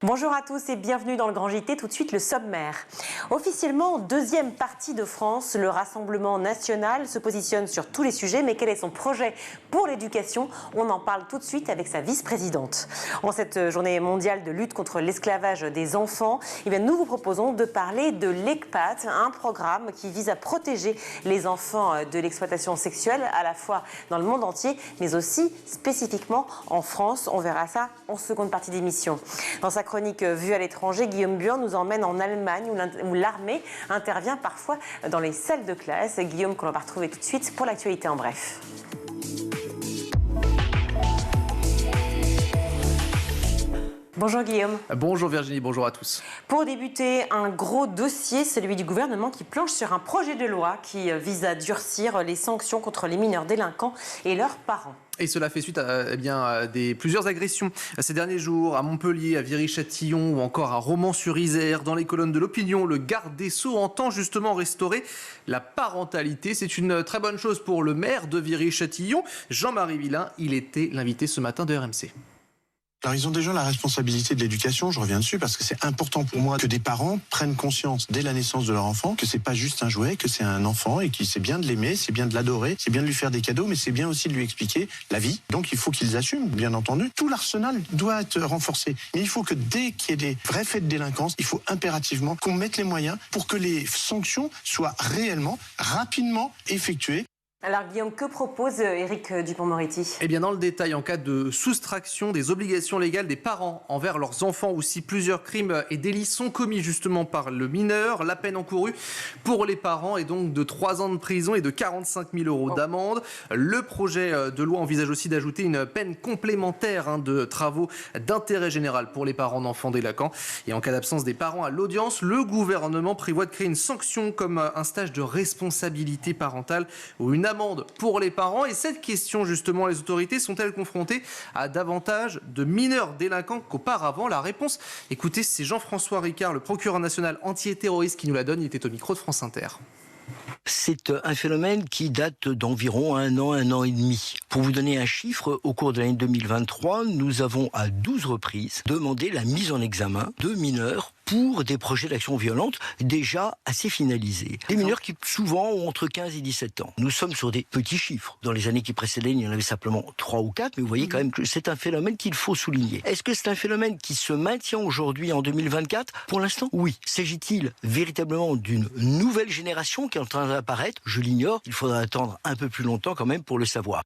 Bonjour à tous et bienvenue dans le Grand JT. Tout de suite, le sommaire. Officiellement, deuxième parti de France, le Rassemblement national se positionne sur tous les sujets. Mais quel est son projet pour l'éducation? On en parle tout de suite avec sa vice-présidente. En cette journée mondiale de lutte contre l'esclavage des enfants, nous vous proposons de parler de l'ECPAT, un programme qui vise à protéger les enfants de l'exploitation sexuelle, à la fois dans le monde entier, mais aussi spécifiquement en France. On verra ça en seconde partie d'émission. Dans sa chronique Vue à l'étranger, Guillaume Buin nous emmène en Allemagne où l'armée intervient parfois dans les salles de classe. Guillaume, qu'on va retrouver tout de suite pour l'actualité en bref. Bonjour Guillaume. Bonjour Virginie, bonjour à tous. Pour débuter, un gros dossier, celui du gouvernement qui planche sur un projet de loi qui vise à durcir les sanctions contre les mineurs délinquants et leurs parents. Et cela fait suite à plusieurs agressions ces derniers jours à Montpellier, à Viry-Châtillon ou encore à Romans-sur-Isère. Dans les colonnes de l'Opinion, le garde des Sceaux entend justement restaurer la parentalité. C'est une très bonne chose pour le maire de Viry-Châtillon, Jean-Marie Villain. Il était l'invité ce matin de RMC. Alors ils ont déjà la responsabilité de l'éducation, je reviens dessus parce que c'est important pour moi que des parents prennent conscience dès la naissance de leur enfant que c'est pas juste un jouet, que c'est un enfant et qu'il c'est bien de l'aimer, c'est bien de l'adorer, c'est bien de lui faire des cadeaux, mais c'est bien aussi de lui expliquer la vie. Donc il faut qu'ils assument, bien entendu. Tout l'arsenal doit être renforcé. Mais il faut que dès qu'il y ait des vrais faits de délinquance, il faut impérativement qu'on mette les moyens pour que les sanctions soient réellement, rapidement effectuées. Alors Guillaume, que propose Éric Dupond-Moretti ? Eh bien dans le détail, en cas de soustraction des obligations légales des parents envers leurs enfants ou si plusieurs crimes et délits sont commis justement par le mineur, la peine encourue pour les parents est donc de 3 ans de prison et de 45 000 € d'amende. Le projet de loi envisage aussi d'ajouter une peine complémentaire de travaux d'intérêt général pour les parents d'enfants délinquants. Et en cas d'absence des parents à l'audience, le gouvernement prévoit de créer une sanction comme un stage de responsabilité parentale ou une amende pour les parents. Et cette question, justement, les autorités sont-elles confrontées à davantage de mineurs délinquants qu'auparavant? La réponse, écoutez, c'est Jean-François Ricard, le procureur national anti-terroriste qui nous la donne. Il était au micro de France Inter. C'est un phénomène qui date d'environ un an et demi. Pour vous donner un chiffre, au cours de l'année 2023, nous avons à 12 reprises demandé la mise en examen de mineurs pour des projets d'action violente déjà assez finalisés. Des mineurs qui souvent ont entre 15 et 17 ans. Nous sommes sur des petits chiffres. Dans les années qui précédaient, il y en avait simplement 3 ou 4, mais vous voyez quand même que c'est un phénomène qu'il faut souligner. Est-ce que c'est un phénomène qui se maintient aujourd'hui en 2024 ? Pour l'instant, oui. S'agit-il véritablement d'une nouvelle génération qui est en train d'apparaître ? Je l'ignore. Il faudra attendre un peu plus longtemps quand même pour le savoir.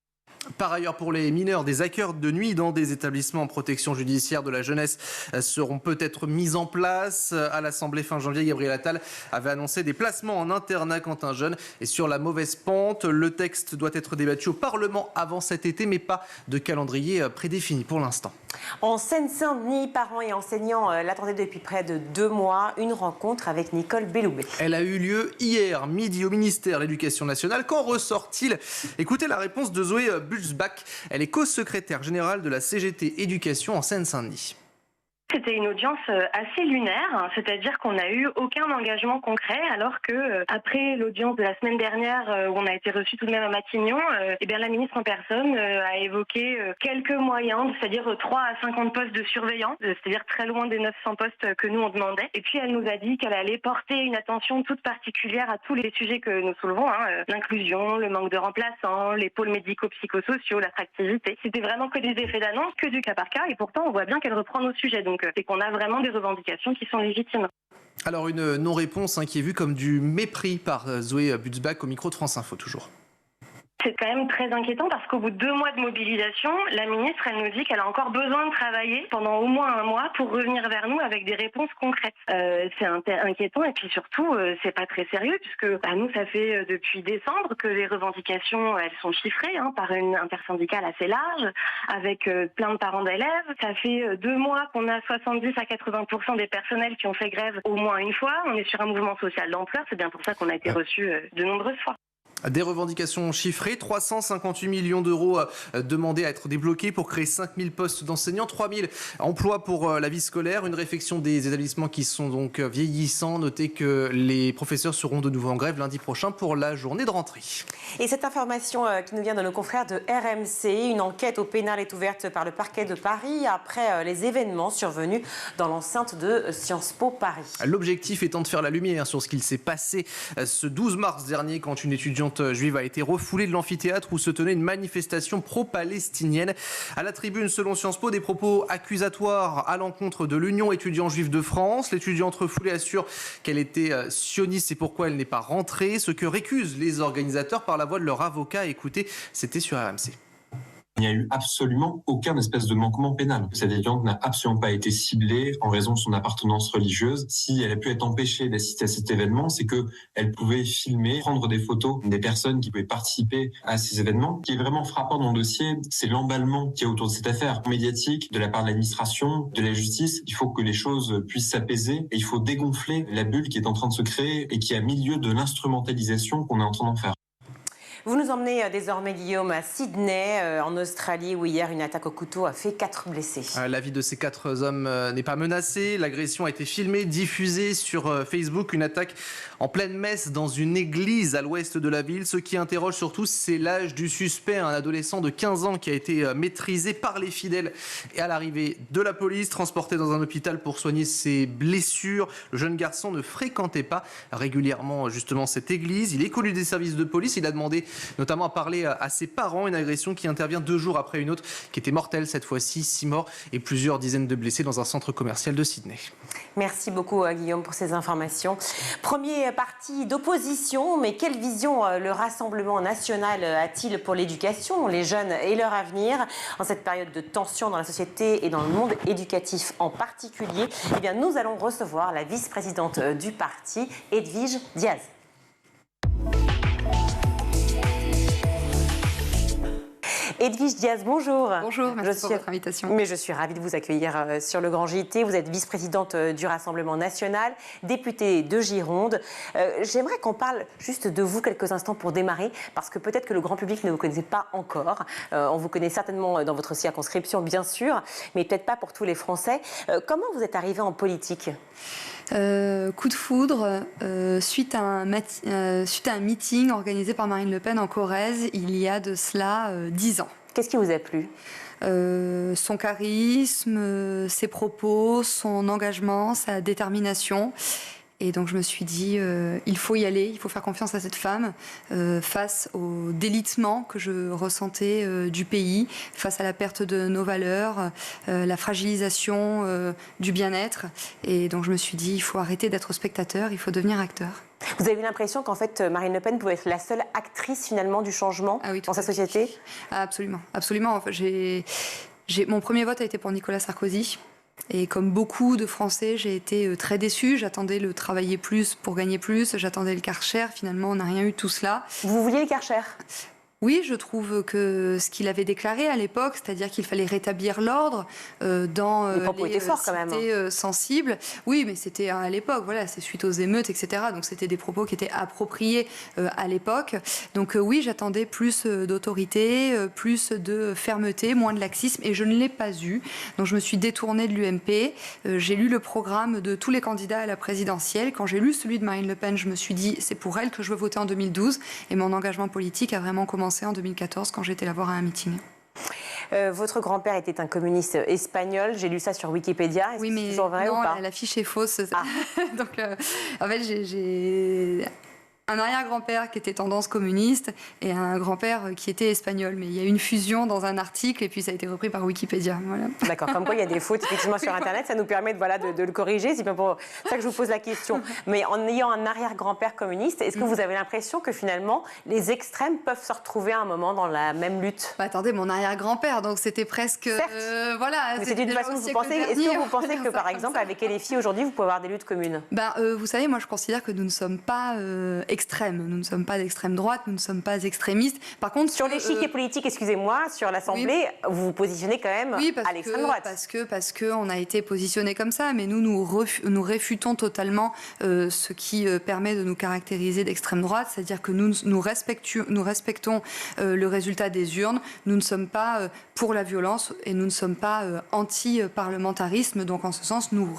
Par ailleurs, pour les mineurs, des accueils de nuit dans des établissements en protection judiciaire de la jeunesse seront peut-être mis en place. À l'Assemblée fin janvier, Gabriel Attal avait annoncé des placements en internat quand un jeune est sur la mauvaise pente. Le texte doit être débattu au Parlement avant cet été, mais pas de calendrier prédéfini pour l'instant. En Seine-Saint-Denis, parents et enseignants l'attendaient depuis près de 2 mois. Une rencontre avec Nicole Belloubet. Elle a eu lieu hier midi au ministère de l'Éducation nationale. Qu'en ressort-il? Écoutez la réponse de Zoé Bulsbach. Elle est co-secrétaire générale de la CGT Éducation en Seine-Saint-Denis. C'était une audience assez lunaire, c'est-à-dire qu'on n'a eu aucun engagement concret, alors que après l'audience de la semaine dernière où on a été reçu tout de même à Matignon, la ministre en personne a évoqué quelques moyens, c'est-à-dire 3 à 50 postes de surveillants, c'est-à-dire très loin des 900 postes que nous on demandait. Et puis elle nous a dit qu'elle allait porter une attention toute particulière à tous les sujets que nous soulevons, l'inclusion, le manque de remplaçants, les pôles médico-psychosociaux, l'attractivité. C'était vraiment que des effets d'annonce, que du cas par cas, et pourtant on voit bien qu'elle reprend nos sujets. Donc c'est qu'on a vraiment des revendications qui sont légitimes. Alors une non-réponse qui est vue comme du mépris par Zoé Bulsbach au micro de France Info toujours. C'est quand même très inquiétant parce qu'au bout de 2 mois de mobilisation, la ministre, elle nous dit qu'elle a encore besoin de travailler pendant au moins 1 mois pour revenir vers nous avec des réponses concrètes. C'est inquiétant et puis surtout, c'est pas très sérieux puisque nous, ça fait depuis décembre que les revendications, elles sont chiffrées par une intersyndicale assez large avec plein de parents d'élèves. Ça fait 2 mois qu'on a 70 à 80% des personnels qui ont fait grève au moins une fois. On est sur un mouvement social d'ampleur, c'est bien pour ça qu'on a été reçus de nombreuses fois. Des revendications chiffrées, 358 millions d'euros demandés à être débloqués pour créer 5000 postes d'enseignants, 3000 emplois pour la vie scolaire, une réflexion des établissements qui sont donc vieillissants. Notez que les professeurs seront de nouveau en grève lundi prochain pour la journée de rentrée. Et cette information qui nous vient de nos confrères de RMC, une enquête au pénal est ouverte par le parquet de Paris après les événements survenus dans l'enceinte de Sciences Po Paris. L'objectif étant de faire la lumière sur ce qu'il s'est passé ce 12 mars dernier quand une étudiante juive a été refoulée de l'amphithéâtre où se tenait une manifestation pro-palestinienne. À la tribune, selon Sciences Po, des propos accusatoires à l'encontre de l'Union étudiants juifs de France. L'étudiante refoulée assure qu'elle était sioniste et pourquoi elle n'est pas rentrée. Ce que récusent les organisateurs par la voix de leur avocat. Écoutez, c'était sur RMC. Il n'y a eu absolument aucun espèce de manquement pénal. Cette étudiante n'a absolument pas été ciblée en raison de son appartenance religieuse. Si elle a pu être empêchée d'assister à cet événement, c'est qu'elle pouvait filmer, prendre des photos des personnes qui pouvaient participer à ces événements. Ce qui est vraiment frappant dans le dossier, c'est l'emballement qu'il y a autour de cette affaire médiatique de la part de l'administration, de la justice. Il faut que les choses puissent s'apaiser et il faut dégonfler la bulle qui est en train de se créer et qui a mis lieu de l'instrumentalisation qu'on est en train d'en faire. Vous nous emmenez désormais, Guillaume, à Sydney, en Australie, où hier une attaque au couteau a fait 4 blessés. La vie de ces 4 hommes n'est pas menacée. L'agression a été filmée, diffusée sur Facebook. Une attaque en pleine messe dans une église à l'ouest de la ville. Ce qui interroge surtout, c'est l'âge du suspect, un adolescent de 15 ans qui a été maîtrisé par les fidèles et à l'arrivée de la police, transporté dans un hôpital pour soigner ses blessures. Le jeune garçon ne fréquentait pas régulièrement justement cette église. Il est connu des services de police. Il a demandé notamment à parler à ses parents. Une agression qui intervient 2 jours après une autre qui était mortelle cette fois-ci. 6 morts et plusieurs dizaines de blessés dans un centre commercial de Sydney. Merci beaucoup Guillaume pour ces informations. Premier parti d'opposition, mais quelle vision le Rassemblement national a-t-il pour l'éducation, les jeunes et leur avenir en cette période de tension dans la société et dans le monde éducatif en particulier? Eh bien, nous allons recevoir la vice-présidente du parti, Edwige Diaz. Edwige Diaz, bonjour. Bonjour, merci pour votre invitation. Mais je suis ravie de vous accueillir sur le Grand JT. Vous êtes vice-présidente du Rassemblement national, députée de Gironde. J'aimerais qu'on parle juste de vous quelques instants pour démarrer, parce que peut-être que le grand public ne vous connaissait pas encore. On vous connaît certainement dans votre circonscription, bien sûr, mais peut-être pas pour tous les Français. Comment vous êtes arrivée en politique ? Coup de foudre suite à un meeting organisé par Marine Le Pen en Corrèze il y a de cela 10 ans. Qu'est-ce qui vous a plu ? Son charisme, ses propos, son engagement, sa détermination. Et donc je me suis dit, il faut y aller, il faut faire confiance à cette femme face au délitement que je ressentais du pays, face à la perte de nos valeurs, la fragilisation du bien-être. Et donc je me suis dit, il faut arrêter d'être spectateur, il faut devenir acteur. Vous avez eu l'impression qu'en fait Marine Le Pen pouvait être la seule actrice finalement du changement dans sa société ? Absolument, absolument. Enfin, mon premier vote a été pour Nicolas Sarkozy. Et comme beaucoup de Français, j'ai été très déçue. J'attendais le travailler plus pour gagner plus. J'attendais le Karcher. Finalement, on n'a rien eu de tout cela. Vous vouliez le Karcher ? Oui, je trouve que ce qu'il avait déclaré à l'époque, c'est-à-dire qu'il fallait rétablir l'ordre dans les cités sensibles. Oui, mais c'était à l'époque, voilà, c'est suite aux émeutes, etc. Donc c'était des propos qui étaient appropriés à l'époque. Donc oui, j'attendais plus d'autorité, plus de fermeté, moins de laxisme, et je ne l'ai pas eu. Donc je me suis détournée de l'UMP. J'ai lu le programme de tous les candidats à la présidentielle. Quand j'ai lu celui de Marine Le Pen, je me suis dit, c'est pour elle que je veux voter en 2012. Et mon engagement politique a vraiment commencé en 2014 quand j'étais la voir à un meeting. Votre grand-père était un communiste espagnol, j'ai lu ça sur Wikipédia. Est-ce que c'est toujours vrai ou pas ? La fiche est fausse. Donc, en fait, j'ai un arrière-grand-père qui était tendance communiste et un grand-père qui était espagnol. Mais il y a une fusion dans un article et puis ça a été repris par Wikipédia. Voilà. D'accord, comme quoi il y a des fautes effectivement sur Internet, ça nous permet de le corriger. C'est bien pour ça que je vous pose la question. Mais en ayant un arrière-grand-père communiste, est-ce que vous avez l'impression que finalement les extrêmes peuvent se retrouver à un moment dans la même lutte ? Attendez, mon arrière-grand-père, donc c'était presque... voilà. Mais c'est d'une façon que vous pensez... Est-ce que vous pensez que par exemple avec LFI aujourd'hui vous pouvez avoir des luttes communes ? Vous savez, moi je considère que nous ne sommes pas extrême. Nous ne sommes pas d'extrême droite, nous ne sommes pas extrémistes. Par contre, sur l'échiquier politique, excusez-moi, sur l'Assemblée, vous vous positionnez quand même à l'extrême droite. Parce qu'on a été positionné comme ça, mais nous réfutons totalement ce qui permet de nous caractériser d'extrême droite, c'est-à-dire que nous respectons le résultat des urnes, nous ne sommes pas pour la violence et nous ne sommes pas anti-parlementarisme, donc en ce sens, nous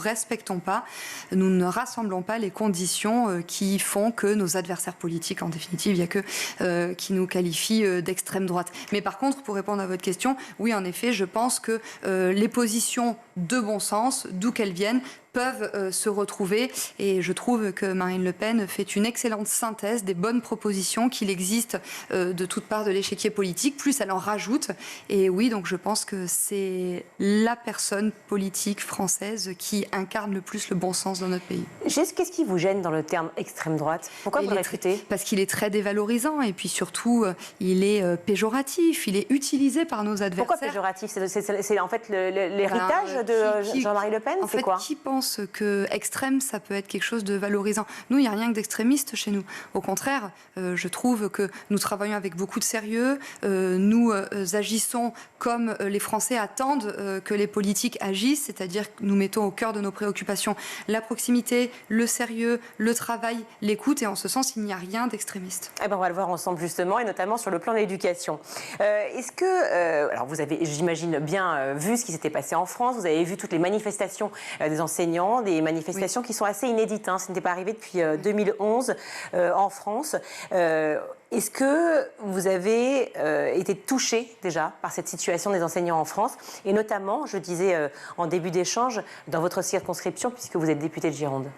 ne rassemblons pas les conditions qui font que nos adversaires politiques, en définitive, il n'y a que qui nous qualifient d'extrême droite. Mais par contre, pour répondre à votre question, oui, en effet, je pense que les positions de bon sens, d'où qu'elles viennent, peuvent se retrouver, et je trouve que Marine Le Pen fait une excellente synthèse des bonnes propositions qu'il existe de toutes parts de l'échiquier politique, plus elle en rajoute, et oui, donc je pense que c'est la personne politique française qui incarne le plus le bon sens dans notre pays. Qu'est-ce qui vous gêne dans le terme extrême droite? Pourquoi vous le réfutez? Parce qu'il est très dévalorisant, et puis surtout, il est péjoratif, il est utilisé par nos adversaires. Pourquoi péjoratif? C'est en fait l'héritage de Jean-Marie Le Pen? En fait, qui pense que extrême, ça peut être quelque chose de valorisant? Nous, il n'y a rien que d'extrémiste chez nous. Au contraire, je trouve que nous travaillons avec beaucoup de sérieux, nous agissons comme les Français attendent que les politiques agissent, c'est-à-dire que nous mettons au cœur de nos préoccupations la proximité, le sérieux, le travail, l'écoute, et en ce sens, il n'y a rien d'extrémiste. Eh ben, on va le voir ensemble justement, et notamment sur le plan de l'éducation. Est-ce que, alors vous avez, j'imagine, bien vu ce qui s'était passé en France, vous avez vu toutes les manifestations des enseignants, des manifestations qui sont assez inédites, hein. Ce n'était pas arrivé depuis 2011 en France. Est-ce que vous avez été touché déjà par cette situation des enseignants en France, et notamment, je disais en début d'échange, dans votre circonscription, puisque vous êtes député de Gironde?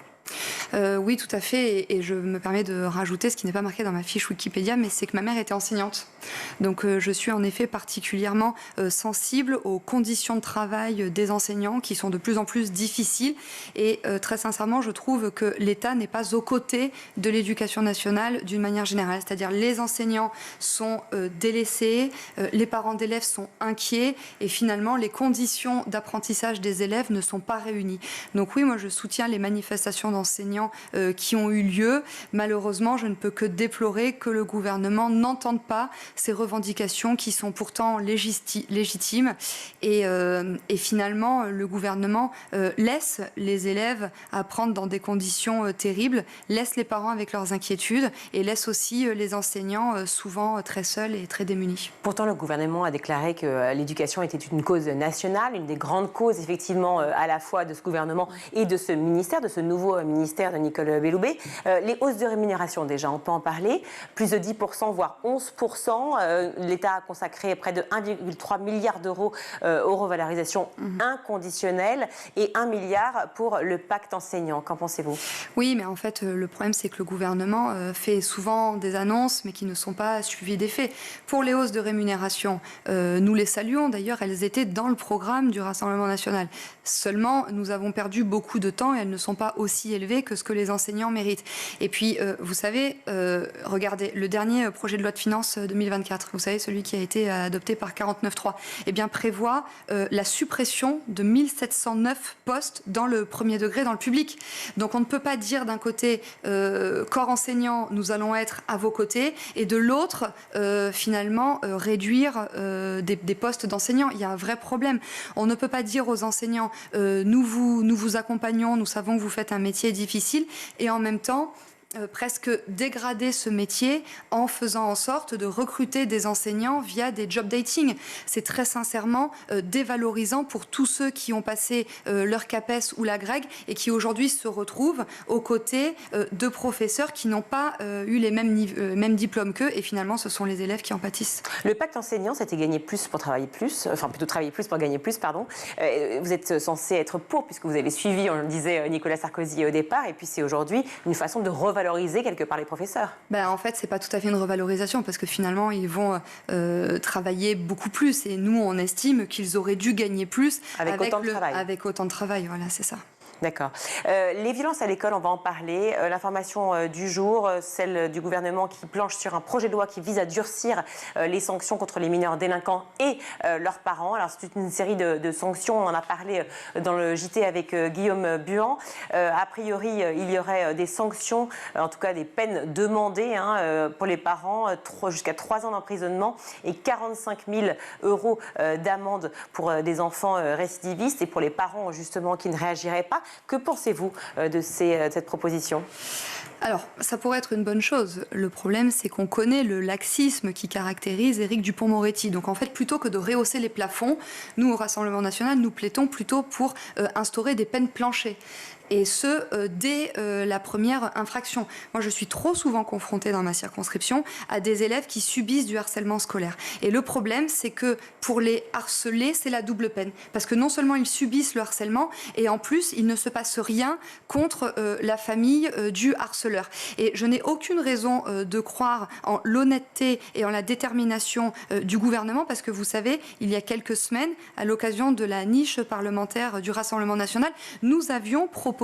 Oui, tout à fait, et je me permets de rajouter ce qui n'est pas marqué dans ma fiche Wikipédia, mais c'est que ma mère était enseignante. Donc je suis en effet particulièrement sensible aux conditions de travail des enseignants qui sont de plus en plus difficiles, et très sincèrement, je trouve que l'État n'est pas aux côtés de l'éducation nationale d'une manière générale. C'est-à-dire les enseignants sont délaissés, les parents d'élèves sont inquiets, et finalement les conditions d'apprentissage des élèves ne sont pas réunies. Donc oui, moi je soutiens les manifestations d'enseignants qui ont eu lieu. Malheureusement, je ne peux que déplorer que le gouvernement n'entende pas ces revendications qui sont pourtant légitimes, et finalement le gouvernement laisse les élèves apprendre dans des conditions terribles, laisse les parents avec leurs inquiétudes, et laisse aussi les enseignants souvent très seuls et très démunis. Pourtant, le gouvernement a déclaré que l'éducation était une cause nationale, une des grandes causes effectivement à la fois de ce gouvernement et de ce ministère, de ce nouveau ministère de Nicole Belloubet. Les hausses de rémunération, déjà, on peut en parler. Plus de 10%, voire 11%. L'État a consacré près de 1,3 milliard d'euros aux revalorisations inconditionnelles et 1 milliard pour le pacte enseignant. Qu'en pensez-vous? Oui, mais en fait, le problème, c'est que le gouvernement fait souvent des annonces, mais qui ne sont pas suivies des faits. Pour les hausses de rémunération, nous les saluons. D'ailleurs, elles étaient dans le programme du Rassemblement national. Seulement, nous avons perdu beaucoup de temps, et elles ne sont pas aussi élevées que ce que les enseignants méritent. Et puis, vous savez, regardez, le dernier projet de loi de finances 2024, vous savez, celui qui a été adopté par 49.3, eh bien, prévoit la suppression de 1709 postes dans le premier degré, dans le public. Donc, on ne peut pas dire d'un côté, corps enseignant, nous allons être à vos côtés, et de l'autre, finalement, réduire des postes d'enseignants. Il y a un vrai problème. On ne peut pas dire aux enseignants, nous vous accompagnons, nous savons que vous faites un métier difficile, et en même temps presque dégrader ce métier en faisant en sorte de recruter des enseignants via des job dating. C'est très sincèrement dévalorisant pour tous ceux qui ont passé leur CAPES ou la GREG et qui aujourd'hui se retrouvent aux côtés de professeurs qui n'ont pas eu les mêmes diplômes qu'eux, et finalement ce sont les élèves qui en pâtissent. Le pacte enseignant, c'était gagner plus pour travailler plus, enfin plutôt travailler plus pour gagner plus, pardon. Vous êtes censé être pour, puisque vous avez suivi, on le disait, Nicolas Sarkozy au départ, et puis c'est aujourd'hui une façon de revaloriser quelque part les professeurs. En fait, c'est pas tout à fait une revalorisation, parce que finalement, ils vont travailler beaucoup plus, et nous, on estime qu'ils auraient dû gagner plus avec autant de travail. Avec autant de travail, voilà, c'est ça. D'accord. Les violences à l'école, on va en parler. L'information du jour, celle du gouvernement qui planche sur un projet de loi qui vise à durcir les sanctions contre les mineurs délinquants et leurs parents. Alors c'est une série de sanctions, on en a parlé dans le JT avec Guillaume Buan. A priori, il y aurait des sanctions, en tout cas des peines demandées pour les parents, jusqu'à 3 ans d'emprisonnement et 45 000 € d'amende pour des enfants récidivistes et pour les parents justement qui ne réagiraient pas. Que pensez-vous de cette proposition ? Alors, ça pourrait être une bonne chose. Le problème, c'est qu'on connaît le laxisme qui caractérise Éric Dupond-Moretti. Donc, en fait, plutôt que de rehausser les plafonds, nous, au Rassemblement national, nous plaidons plutôt pour instaurer des peines planchées. Et ce, dès la première infraction. Moi, je suis trop souvent confrontée dans ma circonscription à des élèves qui subissent du harcèlement scolaire. Et le problème, c'est que pour les harceler, c'est la double peine. Parce que non seulement ils subissent le harcèlement, et en plus, il ne se passe rien contre la famille du harceleur. Et je n'ai aucune raison de croire en l'honnêteté et en la détermination du gouvernement, parce que vous savez, il y a quelques semaines, à l'occasion de la niche parlementaire du Rassemblement national, nous avions proposé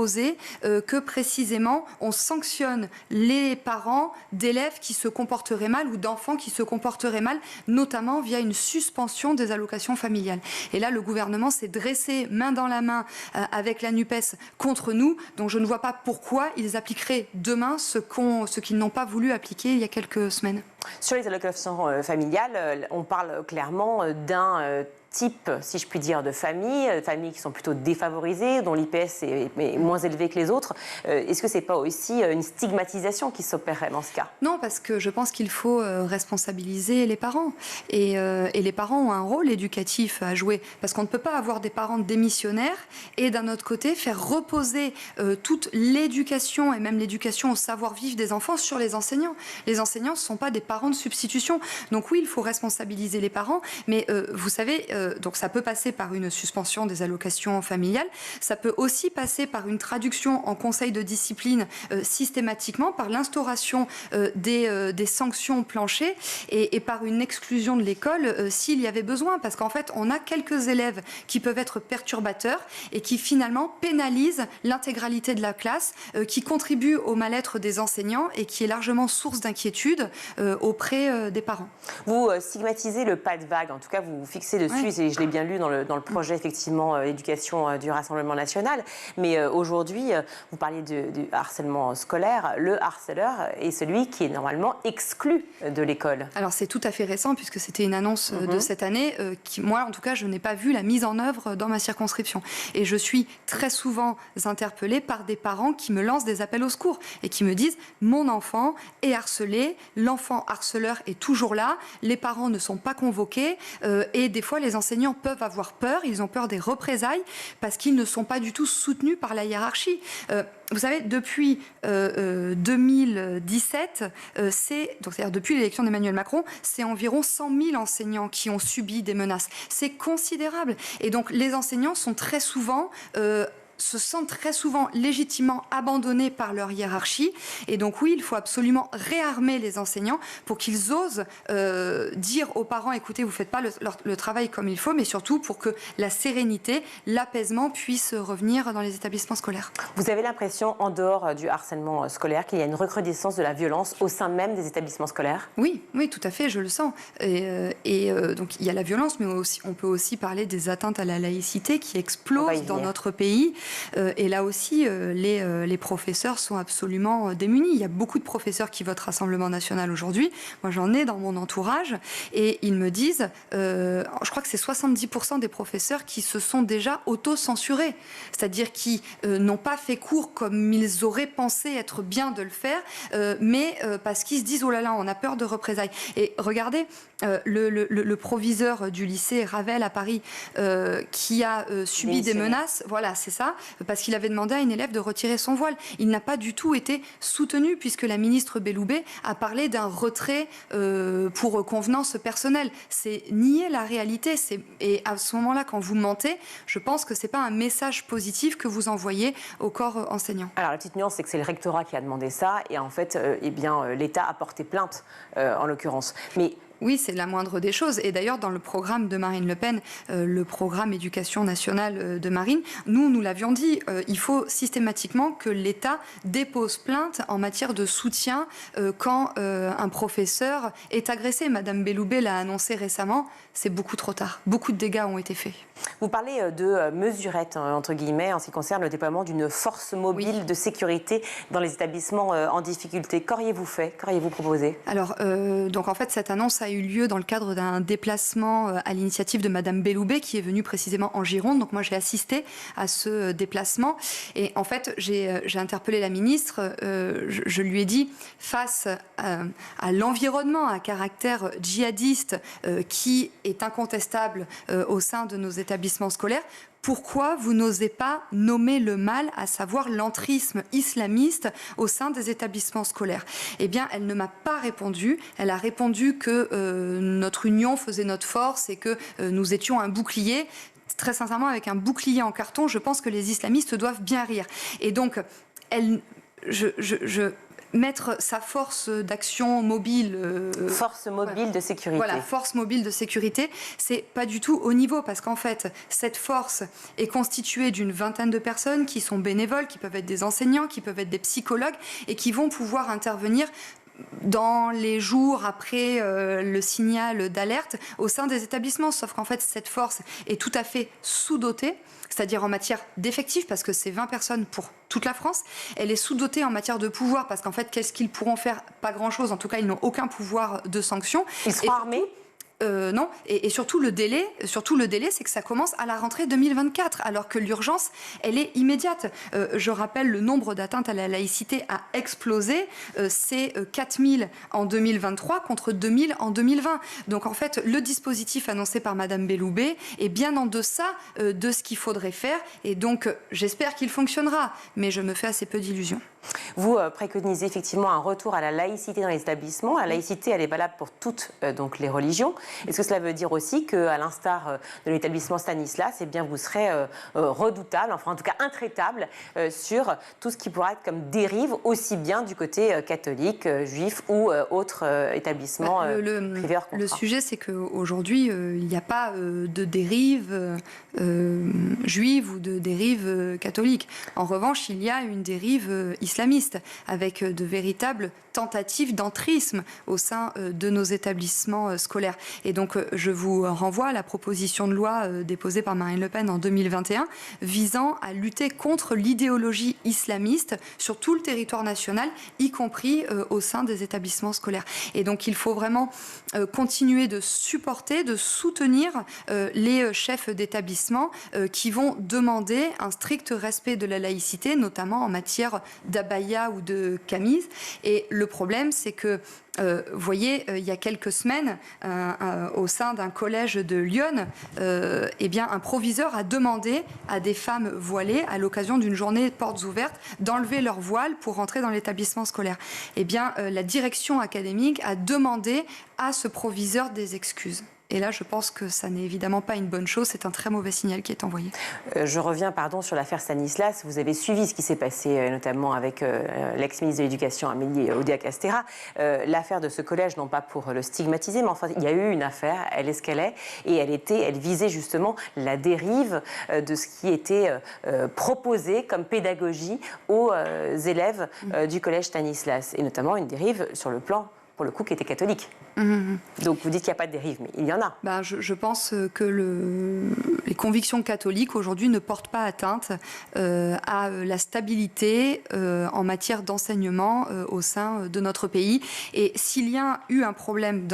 que précisément on sanctionne les parents d'élèves qui se comporteraient mal ou d'enfants qui se comporteraient mal, notamment via une suspension des allocations familiales. Et là, le gouvernement s'est dressé main dans la main avec la NUPES contre nous, donc je ne vois pas pourquoi ils appliqueraient demain ce qu'ils n'ont pas voulu appliquer il y a quelques semaines. Sur les allocations familiales, on parle clairement d'un type, si je puis dire, de familles qui sont plutôt défavorisées, dont l'IPS est moins élevé que les autres. Est-ce que ce n'est pas aussi une stigmatisation qui s'opérerait dans ce cas ? Non, parce que je pense qu'il faut responsabiliser les parents. Et les parents ont un rôle éducatif à jouer. Parce qu'on ne peut pas avoir des parents démissionnaires et d'un autre côté faire reposer toute l'éducation et même l'éducation au savoir-vivre des enfants sur les enseignants. Les enseignants ne sont pas des parents de substitution. Donc oui, il faut responsabiliser les parents. Mais vous savez, donc ça peut passer par une suspension des allocations familiales, ça peut aussi passer par une traduction en conseil de discipline systématiquement, par l'instauration des sanctions planchées et par une exclusion de l'école s'il y avait besoin, parce qu'en fait on a quelques élèves qui peuvent être perturbateurs et qui finalement pénalisent l'intégralité de la classe, qui contribuent au mal-être des enseignants et qui est largement source d'inquiétude auprès des parents. Vous stigmatisez le pas de vague, en tout cas vous fixez dessus. Oui. Et je l'ai bien lu dans le projet, effectivement, éducation du Rassemblement national. Mais aujourd'hui, vous parliez du harcèlement scolaire. Le harceleur est celui qui est normalement exclu de l'école. Alors, c'est tout à fait récent, puisque c'était une annonce de cette année. Moi, en tout cas, je n'ai pas vu la mise en œuvre dans ma circonscription. Et je suis très souvent interpellée par des parents qui me lancent des appels au secours et qui me disent « Mon enfant est harcelé, l'enfant harceleur est toujours là, les parents ne sont pas convoqués et des fois, les enseignants peuvent avoir peur, ils ont peur des représailles parce qu'ils ne sont pas du tout soutenus par la hiérarchie. Vous savez, depuis 2017, c'est-à-dire depuis l'élection d'Emmanuel Macron, c'est environ 100 000 enseignants qui ont subi des menaces. C'est considérable. Et donc, les enseignants sont très souvent... se sentent très souvent légitimement abandonnés par leur hiérarchie. Et donc oui, il faut absolument réarmer les enseignants pour qu'ils osent dire aux parents, écoutez, vous ne faites pas le travail comme il faut, mais surtout pour que la sérénité, l'apaisement puissent revenir dans les établissements scolaires. Vous avez l'impression, en dehors du harcèlement scolaire, qu'il y a une recrudescence de la violence au sein même des établissements scolaires ? Oui, tout à fait, je le sens. Donc il y a la violence, mais on peut aussi parler des atteintes à la laïcité qui explosent dans notre pays. Et là aussi, les professeurs sont absolument démunis. Il y a beaucoup de professeurs qui votent Rassemblement national aujourd'hui. Moi, j'en ai dans mon entourage. Et ils me disent, je crois que c'est 70% des professeurs qui se sont déjà auto-censurés. C'est-à-dire qui n'ont pas fait cours comme ils auraient pensé être bien de le faire, mais parce qu'ils se disent, oh là là, on a peur de représailles. Et regardez, le proviseur du lycée Ravel à Paris qui a subi des menaces, voilà, c'est ça, parce qu'il avait demandé à une élève de retirer son voile. Il n'a pas du tout été soutenu puisque la ministre Belloubet a parlé d'un retrait pour convenance personnelle. C'est nier la réalité. Et à ce moment-là, quand vous mentez, je pense que ce n'est pas un message positif que vous envoyez au corps enseignant. Alors la petite nuance, c'est que c'est le rectorat qui a demandé ça et en fait, l'État a porté plainte en l'occurrence. Mais Oui, c'est la moindre des choses. Et d'ailleurs, dans le programme de Marine Le Pen, le programme éducation nationale de Marine, nous l'avions dit, il faut systématiquement que l'État dépose plainte en matière de soutien quand un professeur est agressé. Madame Belloubet l'a annoncé récemment, c'est beaucoup trop tard. Beaucoup de dégâts ont été faits. Vous parlez de mesurettes, entre guillemets, en ce qui concerne le déploiement d'une force mobile de sécurité dans les établissements en difficulté. Qu'auriez-vous fait? Qu'auriez-vous proposé? Alors, donc en fait, cette annonce a eu lieu dans le cadre d'un déplacement à l'initiative de Madame Belloubet, qui est venue précisément en Gironde. Donc moi, j'ai assisté à ce déplacement. Et en fait, j'ai interpellé la ministre. Je lui ai dit, face à l'environnement à caractère djihadiste qui est incontestable au sein de nos établissements scolaires, pourquoi vous n'osez pas nommer le mal, à savoir l'entrisme islamiste au sein des établissements scolaires? Eh bien, elle ne m'a pas répondu. Elle a répondu que notre union faisait notre force et que nous étions un bouclier. Très sincèrement, avec un bouclier en carton, je pense que les islamistes doivent bien rire. Et donc, mettre sa force d'action mobile... force mobile de sécurité. Voilà, force mobile de sécurité, c'est pas du tout au niveau, parce qu'en fait, cette force est constituée d'une vingtaine de personnes qui sont bénévoles, qui peuvent être des enseignants, qui peuvent être des psychologues, et qui vont pouvoir intervenir dans les jours après le signal d'alerte au sein des établissements. Sauf qu'en fait, cette force est tout à fait sous-dotée, c'est-à-dire en matière d'effectifs, parce que c'est 20 personnes pour toute la France. Elle est sous-dotée en matière de pouvoir, parce qu'en fait, qu'est-ce qu'ils pourront faire? Pas grand-chose. En tout cas, ils n'ont aucun pouvoir de sanction. Ils seront armés? Non, et surtout le délai, c'est que ça commence à la rentrée 2024, alors que l'urgence, elle est immédiate. Je rappelle, le nombre d'atteintes à la laïcité a explosé. C'est 4000 en 2023 contre 2000 en 2020. Donc en fait, le dispositif annoncé par Madame Belloubet est bien en deçà de ce qu'il faudrait faire. Et donc, j'espère qu'il fonctionnera, mais je me fais assez peu d'illusions. Vous préconisez effectivement un retour à la laïcité dans les établissements. La laïcité, elle est valable pour toutes donc les religions. Est-ce que cela veut dire aussi qu'à l'instar de l'établissement Stanislas, eh bien, vous serez redoutable, enfin en tout cas intraitable, sur tout ce qui pourra être comme dérive, aussi bien du côté catholique, juif ou autre établissement privé hors contrat? Le sujet, c'est qu'aujourd'hui, il n'y a pas de dérive juive ou de dérive catholique. En revanche, il y a une dérive islamiste, avec de véritables tentatives d'entrisme au sein de nos établissements scolaires. Et donc, je vous renvoie à la proposition de loi déposée par Marine Le Pen en 2021, visant à lutter contre l'idéologie islamiste sur tout le territoire national, y compris au sein des établissements scolaires. Et donc, il faut vraiment continuer de supporter, de soutenir les chefs d'établissement qui vont demander un strict respect de la laïcité, notamment en matière d'abaya ou de camise. Et le problème, c'est que vous voyez, il y a quelques semaines, au sein d'un collège de Lyon, eh bien, un proviseur a demandé à des femmes voilées, à l'occasion d'une journée portes ouvertes, d'enlever leur voile pour rentrer dans l'établissement scolaire. Eh bien, la direction académique a demandé à ce proviseur des excuses. Et là, je pense que ça n'est évidemment pas une bonne chose. C'est un très mauvais signal qui est envoyé. Je reviens, sur l'affaire Stanislas. Vous avez suivi ce qui s'est passé, notamment avec l'ex-ministre de l'Éducation, Amélie Oudéa-Castéra. L'affaire de ce collège, non pas pour le stigmatiser, mais enfin, il y a eu une affaire. Elle est ce qu'elle est. Et elle visait justement la dérive de ce qui était proposé comme pédagogie aux élèves du collège Stanislas. Et notamment une dérive sur le plan, pour le coup, qui était catholique. Donc vous dites qu'il n'y a pas de dérive, mais il y en a. Je pense que les convictions catholiques aujourd'hui ne portent pas atteinte à la stabilité en matière d'enseignement au sein de notre pays. Et s'il y a eu un problème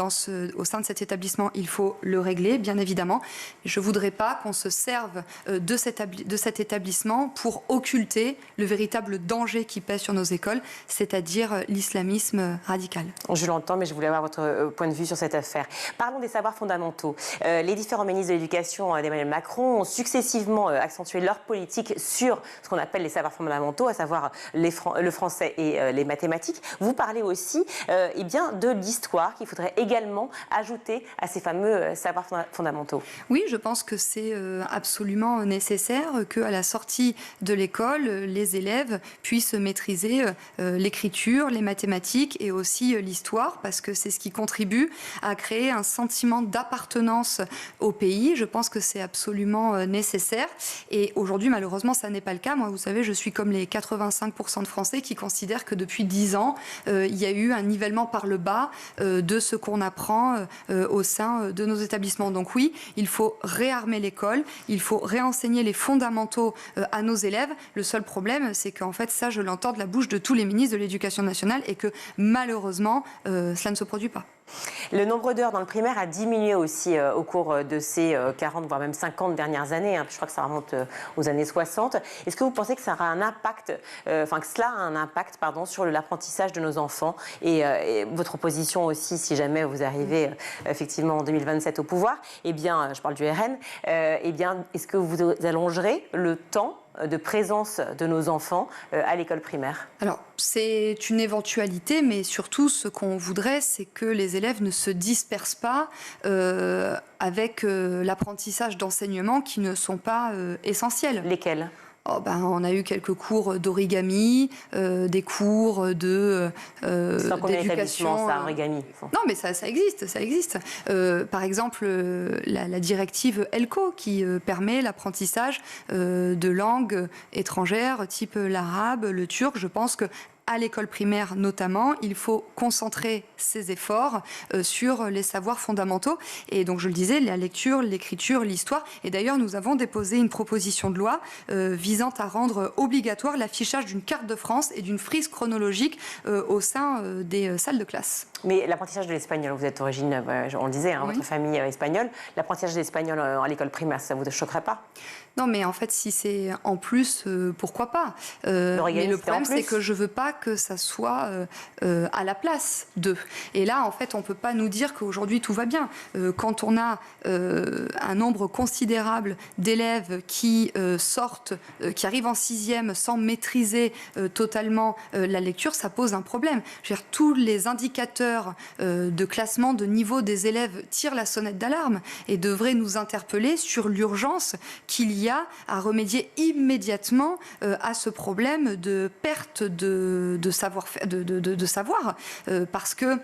au sein de cet établissement, il faut le régler, bien évidemment. Je ne voudrais pas qu'on se serve de cet établissement pour occulter le véritable danger qui pèse sur nos écoles, c'est-à-dire l'islamisme radical. Je l'entends, mais je voulais avoir votre point de vue sur cette affaire. Parlons des savoirs fondamentaux. Les différents ministres de l'Éducation d'Emmanuel Macron ont successivement accentué leur politique sur ce qu'on appelle les savoirs fondamentaux, à savoir le français et les mathématiques. Vous parlez aussi de l'histoire qu'il faudrait également ajouter à ces fameux savoirs fondamentaux. Oui, je pense que c'est absolument nécessaire qu'à la sortie de l'école, les élèves puissent maîtriser l'écriture, les mathématiques et aussi l'histoire, l'histoire, parce que c'est ce qui contribue à créer un sentiment d'appartenance au pays. Je pense que c'est absolument nécessaire. Et aujourd'hui, malheureusement, ça n'est pas le cas. Moi, vous savez, je suis comme les 85% de Français qui considèrent que depuis 10 ans, il y a eu un nivellement par le bas de ce qu'on apprend au sein de nos établissements. Donc oui, il faut réarmer l'école, il faut réenseigner les fondamentaux à nos élèves. Le seul problème, c'est qu'en fait, ça, je l'entends de la bouche de tous les ministres de l'Éducation nationale et que malheureusement, cela ne se produit pas. Le nombre d'heures dans le primaire a diminué aussi au cours de ces 40, voire même 50 dernières années. Je crois que ça remonte aux années 60. Est-ce que vous pensez que ça aura un impact, que cela a un impact, sur l'apprentissage de nos enfants et votre position aussi, si jamais vous arrivez effectivement en 2027 au pouvoir, je parle du RN, est-ce que vous allongerez le temps de présence de nos enfants à l'école primaire? Alors, c'est une éventualité, mais surtout, ce qu'on voudrait, c'est que les élèves ne se dispersent pas avec l'apprentissage d'enseignements qui ne sont pas essentiels. Lesquels? On a eu quelques cours d'origami, des cours d'éducation. Ça, origami. Non, mais ça existe. Par exemple, la directive ELCO qui permet l'apprentissage de langues étrangères, type l'arabe, le turc. Je pense que à l'école primaire notamment, il faut concentrer ses efforts sur les savoirs fondamentaux. Et donc, je le disais, la lecture, l'écriture, l'histoire. Et d'ailleurs, nous avons déposé une proposition de loi visant à rendre obligatoire l'affichage d'une carte de France et d'une frise chronologique au sein des salles de classe. Mais l'apprentissage de l'espagnol, vous êtes d'origine, on le disait, oui. Votre famille espagnole. L'apprentissage de l'espagnol à l'école primaire, ça ne vous choquerait pas? Non, mais en fait, si c'est en plus, pourquoi pas mais le problème, c'est que je ne veux pas que ça soit à la place d'eux. Et là, en fait, on ne peut pas nous dire qu'aujourd'hui, tout va bien. Quand on a un nombre considérable d'élèves qui sortent, qui arrivent en 6e sans maîtriser totalement la lecture, ça pose un problème. Je veux dire, tous les indicateurs de classement, de niveau des élèves tirent la sonnette d'alarme et devraient nous interpeller sur l'urgence qu'il y a à remédier immédiatement à ce problème de perte de savoir, parce que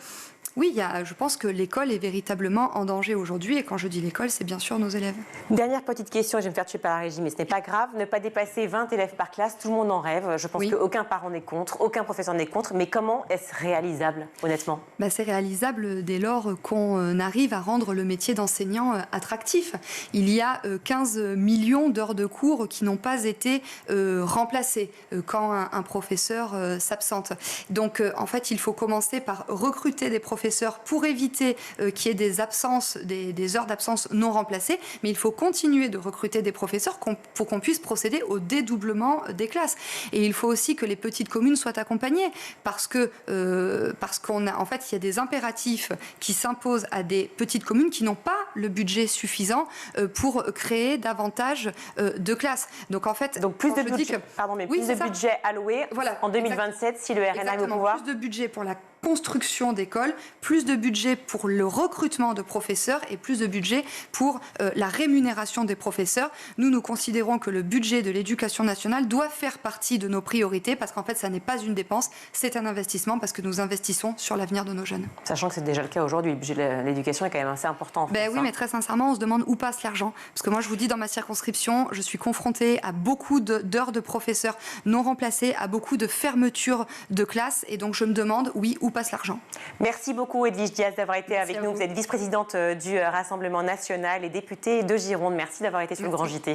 oui, je pense que l'école est véritablement en danger aujourd'hui. Et quand je dis l'école, c'est bien sûr nos élèves. Dernière petite question, je vais me faire tuer par la régie, mais ce n'est pas grave. Ne pas dépasser 20 élèves par classe, tout le monde en rêve. Je pense qu'aucun parent n'est contre, aucun professeur n'est contre. Mais comment est-ce réalisable, honnêtement? C'est réalisable dès lors qu'on arrive à rendre le métier d'enseignant attractif. Il y a 15 millions d'heures de cours qui n'ont pas été remplacées quand un professeur s'absente. Donc, en fait, il faut commencer par recruter des professeurs pour éviter qu'il y ait des absences, des heures d'absence non remplacées, mais il faut continuer de recruter des professeurs pour qu'on puisse procéder au dédoublement des classes. Et il faut aussi que les petites communes soient accompagnées, parce qu'on a, en fait, il y a des impératifs qui s'imposent à des petites communes qui n'ont pas le budget suffisant pour créer davantage de classes. Donc en fait, plus de budget, plus de budget alloué en 2027 si le RN arrive au pouvoir. Plus de budget pour la construction d'écoles, plus de budget pour le recrutement de professeurs et plus de budget pour la rémunération des professeurs. Nous considérons que le budget de l'éducation nationale doit faire partie de nos priorités parce qu'en fait, ça n'est pas une dépense, c'est un investissement parce que nous investissons sur l'avenir de nos jeunes. Sachant que c'est déjà le cas aujourd'hui, le budget de l'éducation est quand même assez important en France. Oui, mais très sincèrement, on se demande où passe l'argent. Parce que moi, je vous dis, dans ma circonscription, je suis confrontée à beaucoup d'heures de professeurs non remplacés, à beaucoup de fermetures de classes et donc je me demande, où passe l'argent. Merci beaucoup Edwige Diaz d'avoir été avec nous. Vous êtes vice-présidente du Rassemblement national et députée de Gironde. Merci d'avoir été sur le Grand JT.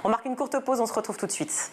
On marque une courte pause, on se retrouve tout de suite.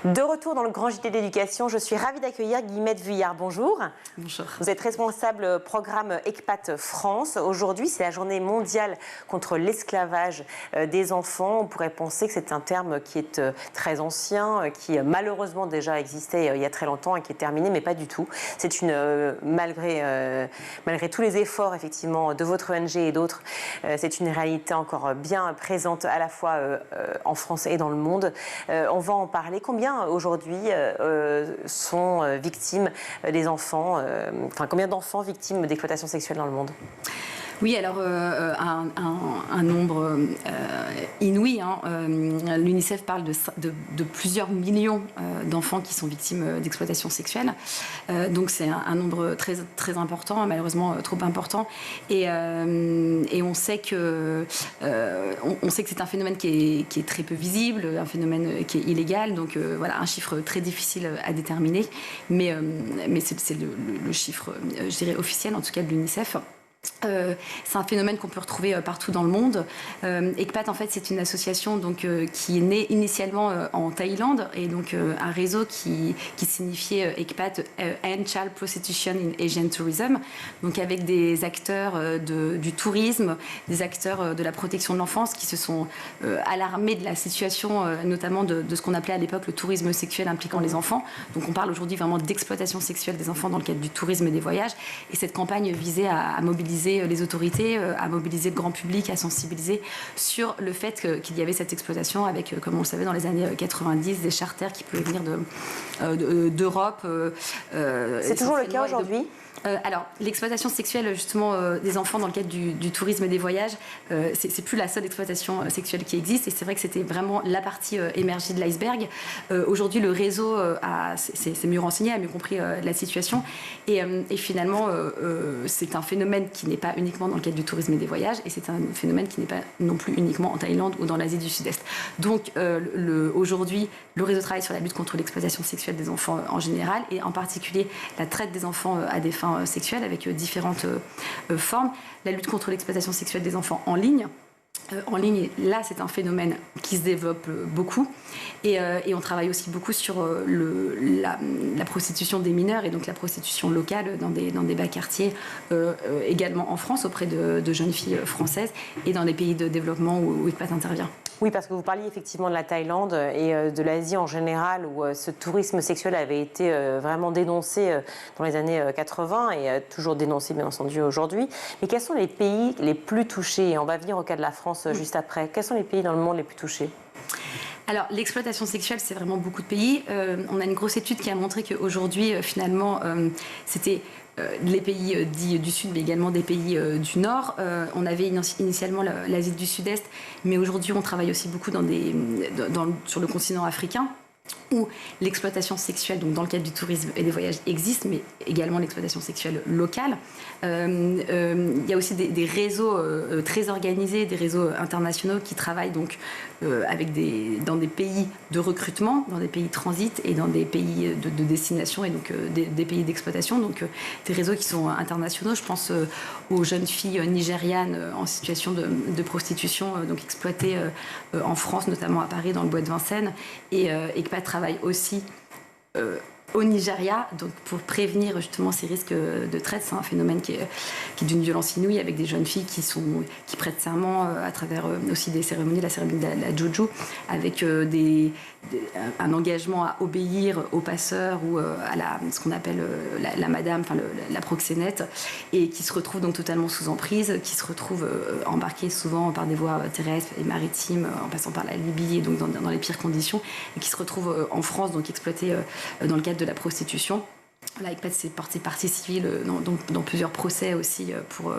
De retour dans le Grand JT d'éducation, je suis ravie d'accueillir Guillemette Vuillard. Bonjour. Bonjour. Vous êtes responsable programme ECPAT France. Aujourd'hui, c'est la journée mondiale contre l'esclavage des enfants. On pourrait penser que c'est un terme qui est très ancien, qui malheureusement déjà existait il y a très longtemps et qui est terminé, mais pas du tout. C'est malgré tous les efforts effectivement de votre ONG et d'autres, c'est une réalité encore bien présente à la fois en France et dans le monde. On va en parler. Combien combien aujourd'hui sont victimes des enfants, combien d'enfants victimes d'exploitation sexuelle dans le monde ? Oui, alors un nombre inouï. L'UNICEF parle de plusieurs millions d'enfants qui sont victimes d'exploitation sexuelle. Donc c'est un nombre très, très important, malheureusement trop important. Et on sait que c'est un phénomène qui est très peu visible, un phénomène qui est illégal. Donc voilà, un chiffre très difficile à déterminer. Mais c'est le chiffre, je dirais, officiel, en tout cas de l'UNICEF. C'est un phénomène qu'on peut retrouver partout dans le monde. ECPAT, en fait, c'est une association qui est née initialement en Thaïlande, et donc un réseau qui signifiait ECPAT, End Child Prostitution in Asian Tourism, donc avec des acteurs du tourisme, des acteurs de la protection de l'enfance qui se sont alarmés de la situation, notamment de ce qu'on appelait à l'époque le tourisme sexuel impliquant les enfants. Donc on parle aujourd'hui vraiment d'exploitation sexuelle des enfants dans le cadre du tourisme et des voyages. Et cette campagne visait à mobiliser les autorités, à mobiliser le grand public, à sensibiliser sur le fait qu'il y avait cette exploitation avec, comme on le savait dans les années 90, des charters qui pouvaient venir d'Europe. C'est toujours le cas aujourd'hui ? Alors, l'exploitation sexuelle justement des enfants dans le cadre du tourisme et des voyages, c'est plus la seule exploitation sexuelle qui existe, et c'est vrai que c'était vraiment la partie émergée de l'iceberg. Aujourd'hui, le réseau s'est mieux renseigné, a mieux compris la situation, et finalement, c'est un phénomène qui n'est pas uniquement dans le cadre du tourisme et des voyages, et c'est un phénomène qui n'est pas non plus uniquement en Thaïlande ou dans l'Asie du Sud-Est. Donc, aujourd'hui, le réseau travaille sur la lutte contre l'exploitation sexuelle des enfants en général, et en particulier la traite des enfants à des fins sexuelles avec différentes formes. La lutte contre l'exploitation sexuelle des enfants en ligne. Là, c'est un phénomène qui se développe beaucoup, et on travaille aussi beaucoup sur la prostitution des mineurs, et donc la prostitution locale dans des bas quartiers, également en France auprès de jeunes filles françaises, et dans les pays de développement où ECPAT intervient. Oui, parce que vous parliez effectivement de la Thaïlande et de l'Asie en général, où ce tourisme sexuel avait été vraiment dénoncé dans les années 80 et toujours dénoncé bien entendu aujourd'hui. Mais quels sont les pays les plus touchés ? Et on va venir au cas de la France juste après. Quels sont les pays dans le monde les plus touchés ? Alors, l'exploitation sexuelle, c'est vraiment beaucoup de pays. On a une grosse étude qui a montré qu'aujourd'hui, finalement, c'était les pays dits du Sud, mais également des pays du Nord. On avait initialement l'Asie du Sud-Est, mais aujourd'hui, on travaille aussi beaucoup sur le continent africain, où l'exploitation sexuelle, donc dans le cadre du tourisme et des voyages, existe, mais également l'exploitation sexuelle locale. Il y a aussi des réseaux très organisés, des réseaux internationaux qui travaillent donc dans des pays de recrutement, dans des pays de transit et dans des pays de destination, et donc des pays d'exploitation. Donc des réseaux qui sont internationaux. Je pense aux jeunes filles nigérianes en situation de prostitution, donc exploitées en France, notamment à Paris, dans le bois de Vincennes, et ECPAT travaille aussi au Nigeria, donc pour prévenir justement ces risques de traite. C'est un phénomène qui est d'une violence inouïe, avec des jeunes filles qui prêtent serment à travers aussi des cérémonies, la cérémonie de la Jojo, avec un engagement à obéir aux passeurs ou à ce qu'on appelle la madame, enfin la proxénète, et qui se retrouvent donc totalement sous emprise, qui se retrouvent embarquées souvent par des voies terrestres et maritimes, en passant par la Libye, et donc dans les pires conditions, et qui se retrouvent en France, donc exploitées dans le cadre de la prostitution. Là, ECPAT s'est porté partie civile dans plusieurs procès aussi pour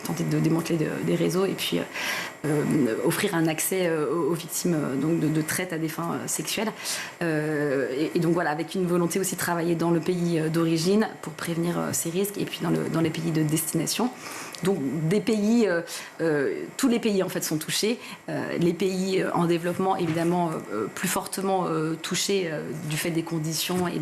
tenter de démanteler des réseaux, et puis offrir un accès aux victimes donc de traite à des fins sexuelles. Et donc voilà, avec une volonté aussi de travailler dans le pays d'origine pour prévenir ces risques, et puis dans les pays de destination. Donc des pays, tous les pays en fait sont touchés. Les pays en développement évidemment plus fortement touchés du fait des conditions et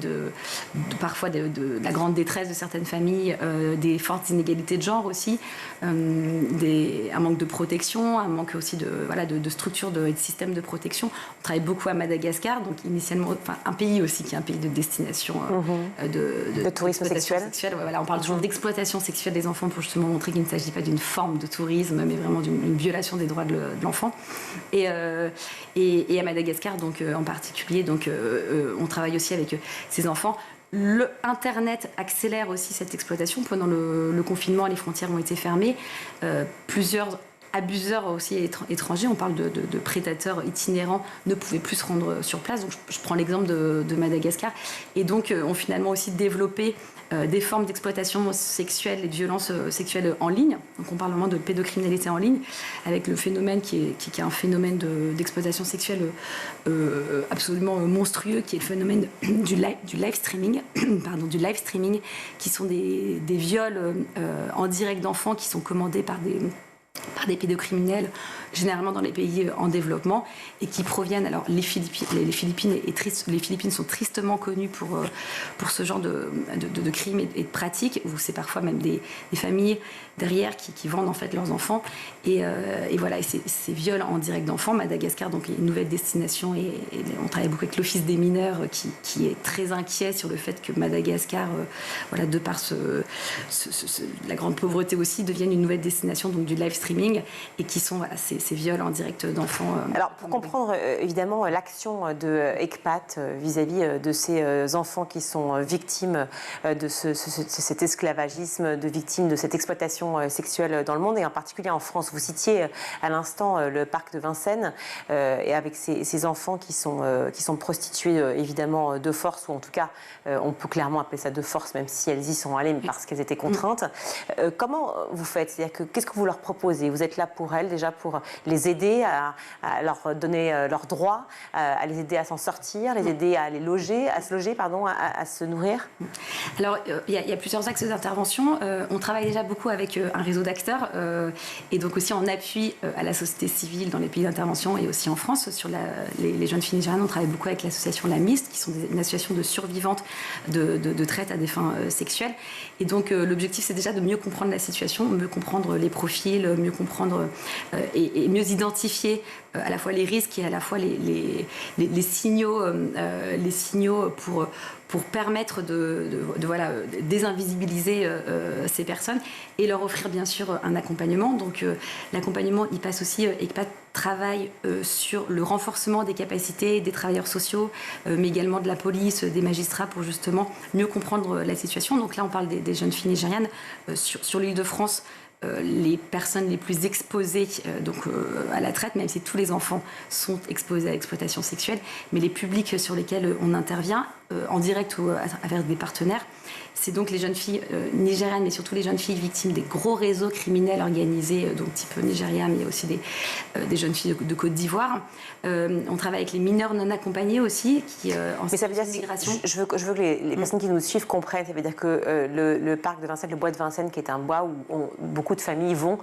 parfois de la grande détresse de certaines familles, des fortes inégalités de genre aussi, un manque de protection, un manque aussi de structures et de systèmes de protection. On travaille beaucoup à Madagascar, donc initialement, un pays aussi qui est un pays de destination de tourisme sexuel. Voilà, on parle toujours d'exploitation sexuelle des enfants pour justement montrer qu'il ne s'agit pas d'une forme de tourisme, mais vraiment d'une violation des droits de l'enfant. Et à Madagascar, donc en particulier, donc on travaille aussi avec ces enfants. Internet accélère aussi cette exploitation. Pendant le confinement, les frontières ont été fermées. Plusieurs abuseurs aussi étrangers, on parle de prédateurs itinérants, ne pouvaient plus se rendre sur place. Donc je prends l'exemple de Madagascar. Et donc ont finalement aussi développé des formes d'exploitation sexuelle et de violence sexuelle en ligne. Donc on parle vraiment de pédocriminalité en ligne, avec le phénomène qui est un phénomène d'exploitation sexuelle absolument monstrueux, qui est le phénomène du live streaming, qui sont des viols en direct d'enfants qui sont commandés par des pédocriminels, généralement dans les pays en développement, et qui proviennent, alors les Philippines sont tristement connues pour ce genre de crimes et de pratiques, où c'est parfois même des familles derrière qui vendent en fait leurs enfants, et voilà, et ces viols en direct d'enfants. Madagascar donc est une nouvelle destination, et on travaille beaucoup avec l'Office des mineurs qui est très inquiet sur le fait que Madagascar, voilà, de par la grande pauvreté aussi, devienne une nouvelle destination donc du live streaming, et qui sont voilà, ces viols en direct d'enfants. Alors pour comprendre évidemment l'action de ECPAT vis-à-vis de ces enfants qui sont victimes de cet esclavagisme, de victimes de cette exploitation sexuelle dans le monde, et en particulier en France. Vous citiez à l'instant le parc de Vincennes, et avec ces enfants qui sont prostitués évidemment de force, ou en tout cas on peut clairement appeler ça de force, même si elles y sont allées parce qu'elles étaient contraintes. Comment vous faites? C'est-à-dire qu'est-ce que vous leur proposez? Vous êtes là pour elles, déjà pour les aider à leur donner leurs droits, à les aider à s'en sortir, les aider à se loger, à se nourrir? Alors il y a plusieurs axes d'intervention. On travaille déjà beaucoup avec un réseau d'acteurs, et donc aussi en appui à la société civile dans les pays d'intervention, et aussi en France sur les jeunes filles nigérianes. On travaille beaucoup avec l'association La Mist, qui sont une association de survivantes de traite à des fins sexuelles. Et donc l'objectif, c'est déjà de mieux comprendre la situation, mieux comprendre les profils, mieux comprendre et mieux identifier à la fois les risques et à la fois les signaux pour permettre de désinvisibiliser ces personnes, et leur offrir bien sûr un accompagnement. Donc l'accompagnement, il passe aussi, ECPAT travaille sur le renforcement des capacités des travailleurs sociaux, mais également de la police, des magistrats, pour justement mieux comprendre la situation. Donc là, on parle des jeunes filles nigérianes. Sur l'Île-de-France, les personnes les plus exposées à la traite, même si tous les enfants sont exposés à l'exploitation sexuelle, mais les publics sur lesquels on intervient, en direct ou avec des partenaires, c'est donc les jeunes filles nigérianes, mais surtout les jeunes filles victimes des gros réseaux criminels organisés, donc type Nigeria, mais aussi des jeunes filles de Côte d'Ivoire. On travaille avec les mineurs non accompagnés aussi, en situation d'immigration. Je veux que les personnes qui nous suivent comprennent. Ça veut dire que le parc de Vincennes, le bois de Vincennes, qui est un bois où beaucoup de familles vont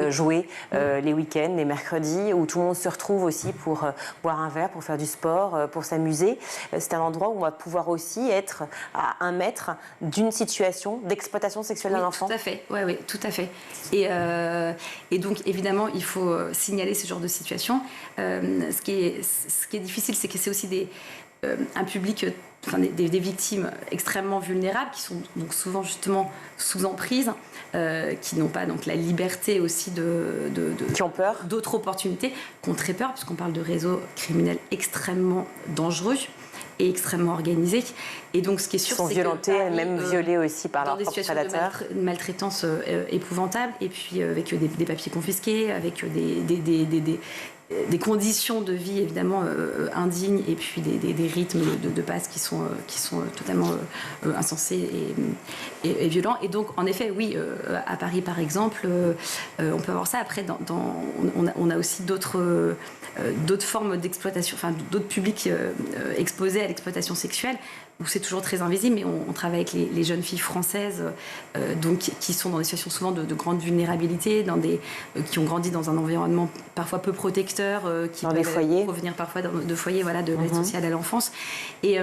jouer les week-ends, les mercredis, où tout le monde se retrouve aussi pour boire un verre, pour faire du sport, pour s'amuser. C'est un endroit où on va pouvoir aussi être à 1 mètre d'une situation d'exploitation sexuelle d'un enfant. Tout à fait, oui, tout à fait. Et donc, évidemment, il faut signaler ce genre de situation. Ce qui est difficile, c'est que c'est aussi un public, des victimes extrêmement vulnérables, qui sont donc souvent justement sous emprise, qui n'ont pas donc la liberté aussi qui ont peur, d'autres opportunités, qui ont très peur, puisqu'on parle de réseaux criminels extrêmement dangereux et extrêmement organisés. Et donc, ce qui est sûr, c'est violentés, même violés aussi par leurs propres prédateurs. De maltraitance épouvantable, et puis avec des papiers confisqués, avec des conditions de vie évidemment indignes, et puis des rythmes de base qui sont totalement insensés et violents. Et donc, en effet, oui, à Paris par exemple, on peut avoir ça. Après, on a aussi d'autres formes d'exploitation, d'autres publics exposés à l'exploitation sexuelle, où c'est toujours très invisible, mais on travaille avec les jeunes filles françaises, donc qui sont dans des situations souvent de grande vulnérabilité, qui ont grandi dans un environnement parfois peu protecteur, qui peuvent provenir parfois de foyers, de l'aide sociale à l'enfance, et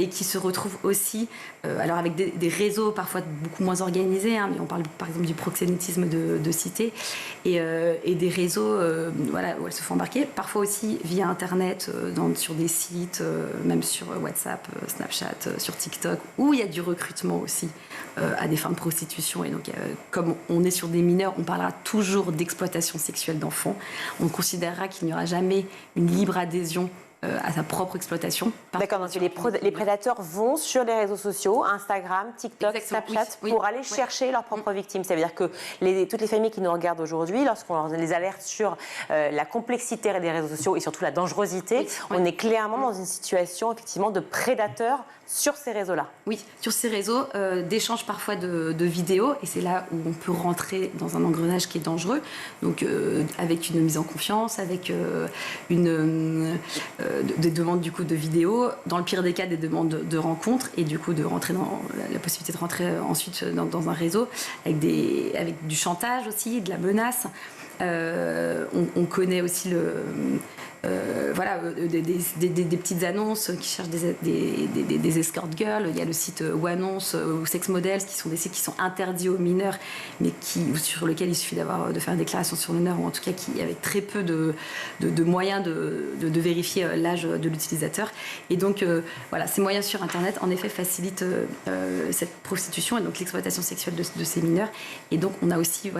qui se retrouvent aussi, alors avec des réseaux parfois beaucoup moins organisés, mais on parle par exemple du proxénétisme de cité, et des réseaux où elles se font embarquer, parfois aussi via Internet, sur des sites, même sur WhatsApp, Snapchat, sur TikTok, où il y a du recrutement aussi à des fins de prostitution. Et donc, comme on est sur des mineurs, on parlera toujours d'exploitation sexuelle d'enfants. On considérera qu'il n'y aura jamais une libre adhésion à sa propre exploitation. D'accord, donc les prédateurs vont sur les réseaux sociaux, Instagram, TikTok, Snapchat, pour aller chercher leurs propres victimes. Ça veut dire que toutes les familles qui nous regardent aujourd'hui, lorsqu'on les alerte sur la complexité des réseaux sociaux et surtout la dangerosité, on est clairement dans une situation effectivement de prédateurs sur ces réseaux-là. Oui, sur ces réseaux, d'échanges parfois de vidéos, et c'est là où on peut rentrer dans un engrenage qui est dangereux, donc avec une mise en confiance, avec des demandes du coup de vidéos, dans le pire des cas des demandes de rencontres, et du coup de rentrer dans la possibilité de rentrer ensuite dans un réseau avec du chantage aussi, de la menace. On connaît aussi des petites annonces qui cherchent des escort girls. Il y a le site Wannonce ou Sex Models qui sont des sites qui sont interdits aux mineurs, mais sur lesquels il suffit de faire une déclaration sur l'honneur, ou en tout cas avec très peu de moyens de vérifier l'âge de l'utilisateur. Et donc ces moyens sur Internet en effet facilitent cette prostitution et donc l'exploitation sexuelle de ces mineurs. Et donc on a aussi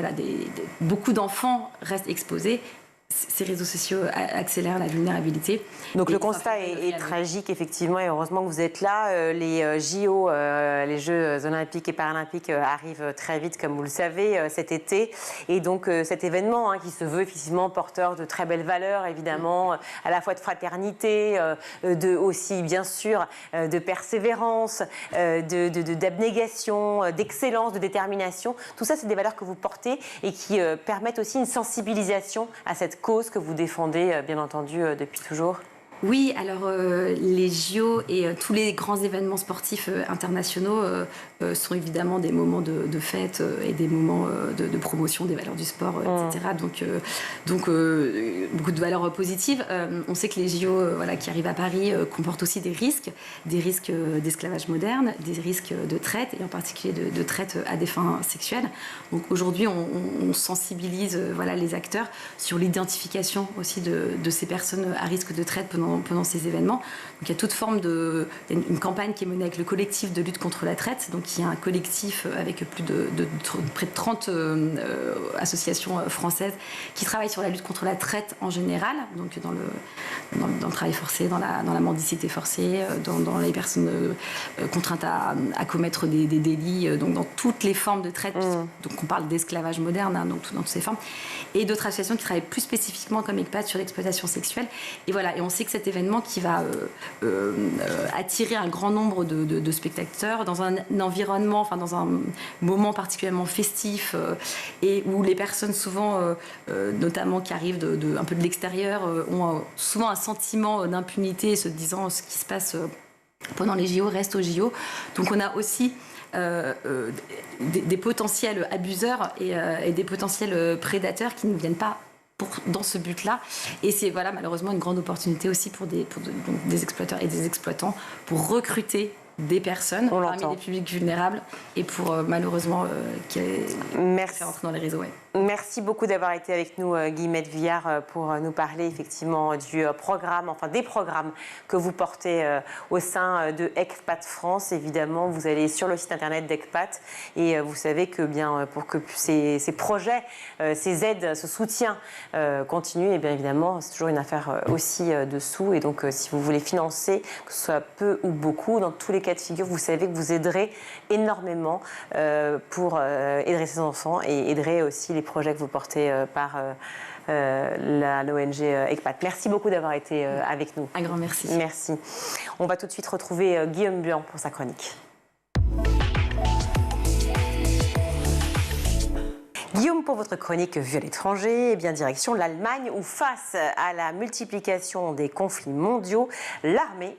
beaucoup d'enfants restent exposés. Ces réseaux sociaux accélèrent la vulnérabilité. Donc le constat est tragique, effectivement, et heureusement que vous êtes là. Les JO, les Jeux olympiques et paralympiques arrivent très vite, comme vous le savez, cet été. Et donc cet événement qui se veut effectivement porteur de très belles valeurs, évidemment, à la fois de fraternité, aussi, bien sûr, de persévérance, d'abnégation, d'excellence, de détermination. Tout ça, c'est des valeurs que vous portez et qui permettent aussi une sensibilisation à cette cause que vous défendez, bien entendu, depuis toujours. Oui, alors les JO et tous les grands événements sportifs internationaux sont évidemment des moments de fête et des moments de promotion des valeurs du sport, etc. Donc beaucoup de valeurs positives. On sait que les JO qui arrivent à Paris comportent aussi des risques d'esclavage moderne, des risques de traite, et en particulier de traite à des fins sexuelles. Donc aujourd'hui, on sensibilise les acteurs sur l'identification aussi de ces personnes à risque de traite pendant ces événements. Donc il y a toute forme il y a une campagne qui est menée avec le collectif de lutte contre la traite. Donc il y a un collectif avec près de 30 associations françaises qui travaillent sur la lutte contre la traite en général, donc dans le travail forcé, dans la mendicité forcée, dans les personnes contraintes à commettre des délits, donc dans toutes les formes de traite. Donc on parle d'esclavage moderne, donc dans toutes ces formes. Et d'autres associations qui travaillent plus spécifiquement comme ECPAT sur l'exploitation sexuelle. Et voilà, et on sait que cet événement qui va attirer un grand nombre de spectateurs dans un environnement, dans un moment particulièrement festif, et où les personnes souvent, notamment qui arrivent un peu de l'extérieur, ont souvent un sentiment d'impunité, se disant ce qui se passe pendant les JO reste aux JO. Donc on a aussi des potentiels abuseurs et des potentiels prédateurs qui ne viennent pas dans ce but-là. Et c'est malheureusement une grande opportunité aussi pour des exploiteurs et des exploitants pour recruter des personnes parmi les publics vulnérables et pour malheureusement faire entrer dans les réseaux. Merci beaucoup d'avoir été avec nous, Guillemette Vuillard, pour nous parler effectivement du programme, des programmes que vous portez au sein de ECPAT France. Évidemment, vous allez sur le site internet d'ECPAT et vous savez que pour que ces projets, ces aides, ce soutien continue, et bien évidemment, c'est toujours une affaire aussi de sous. Et donc, si vous voulez financer, que ce soit peu ou beaucoup, dans tous les cas de figure, vous savez que vous aiderez énormément pour aider ces enfants et aiderez aussi les projets que vous portez par l'ONG ECPAT. Merci beaucoup d'avoir été avec nous. Un grand merci. Merci. On va tout de suite retrouver Guillaume Buan pour sa chronique. Guillaume, pour votre chronique Vue à l'étranger, direction l'Allemagne où face à la multiplication des conflits mondiaux, l'armée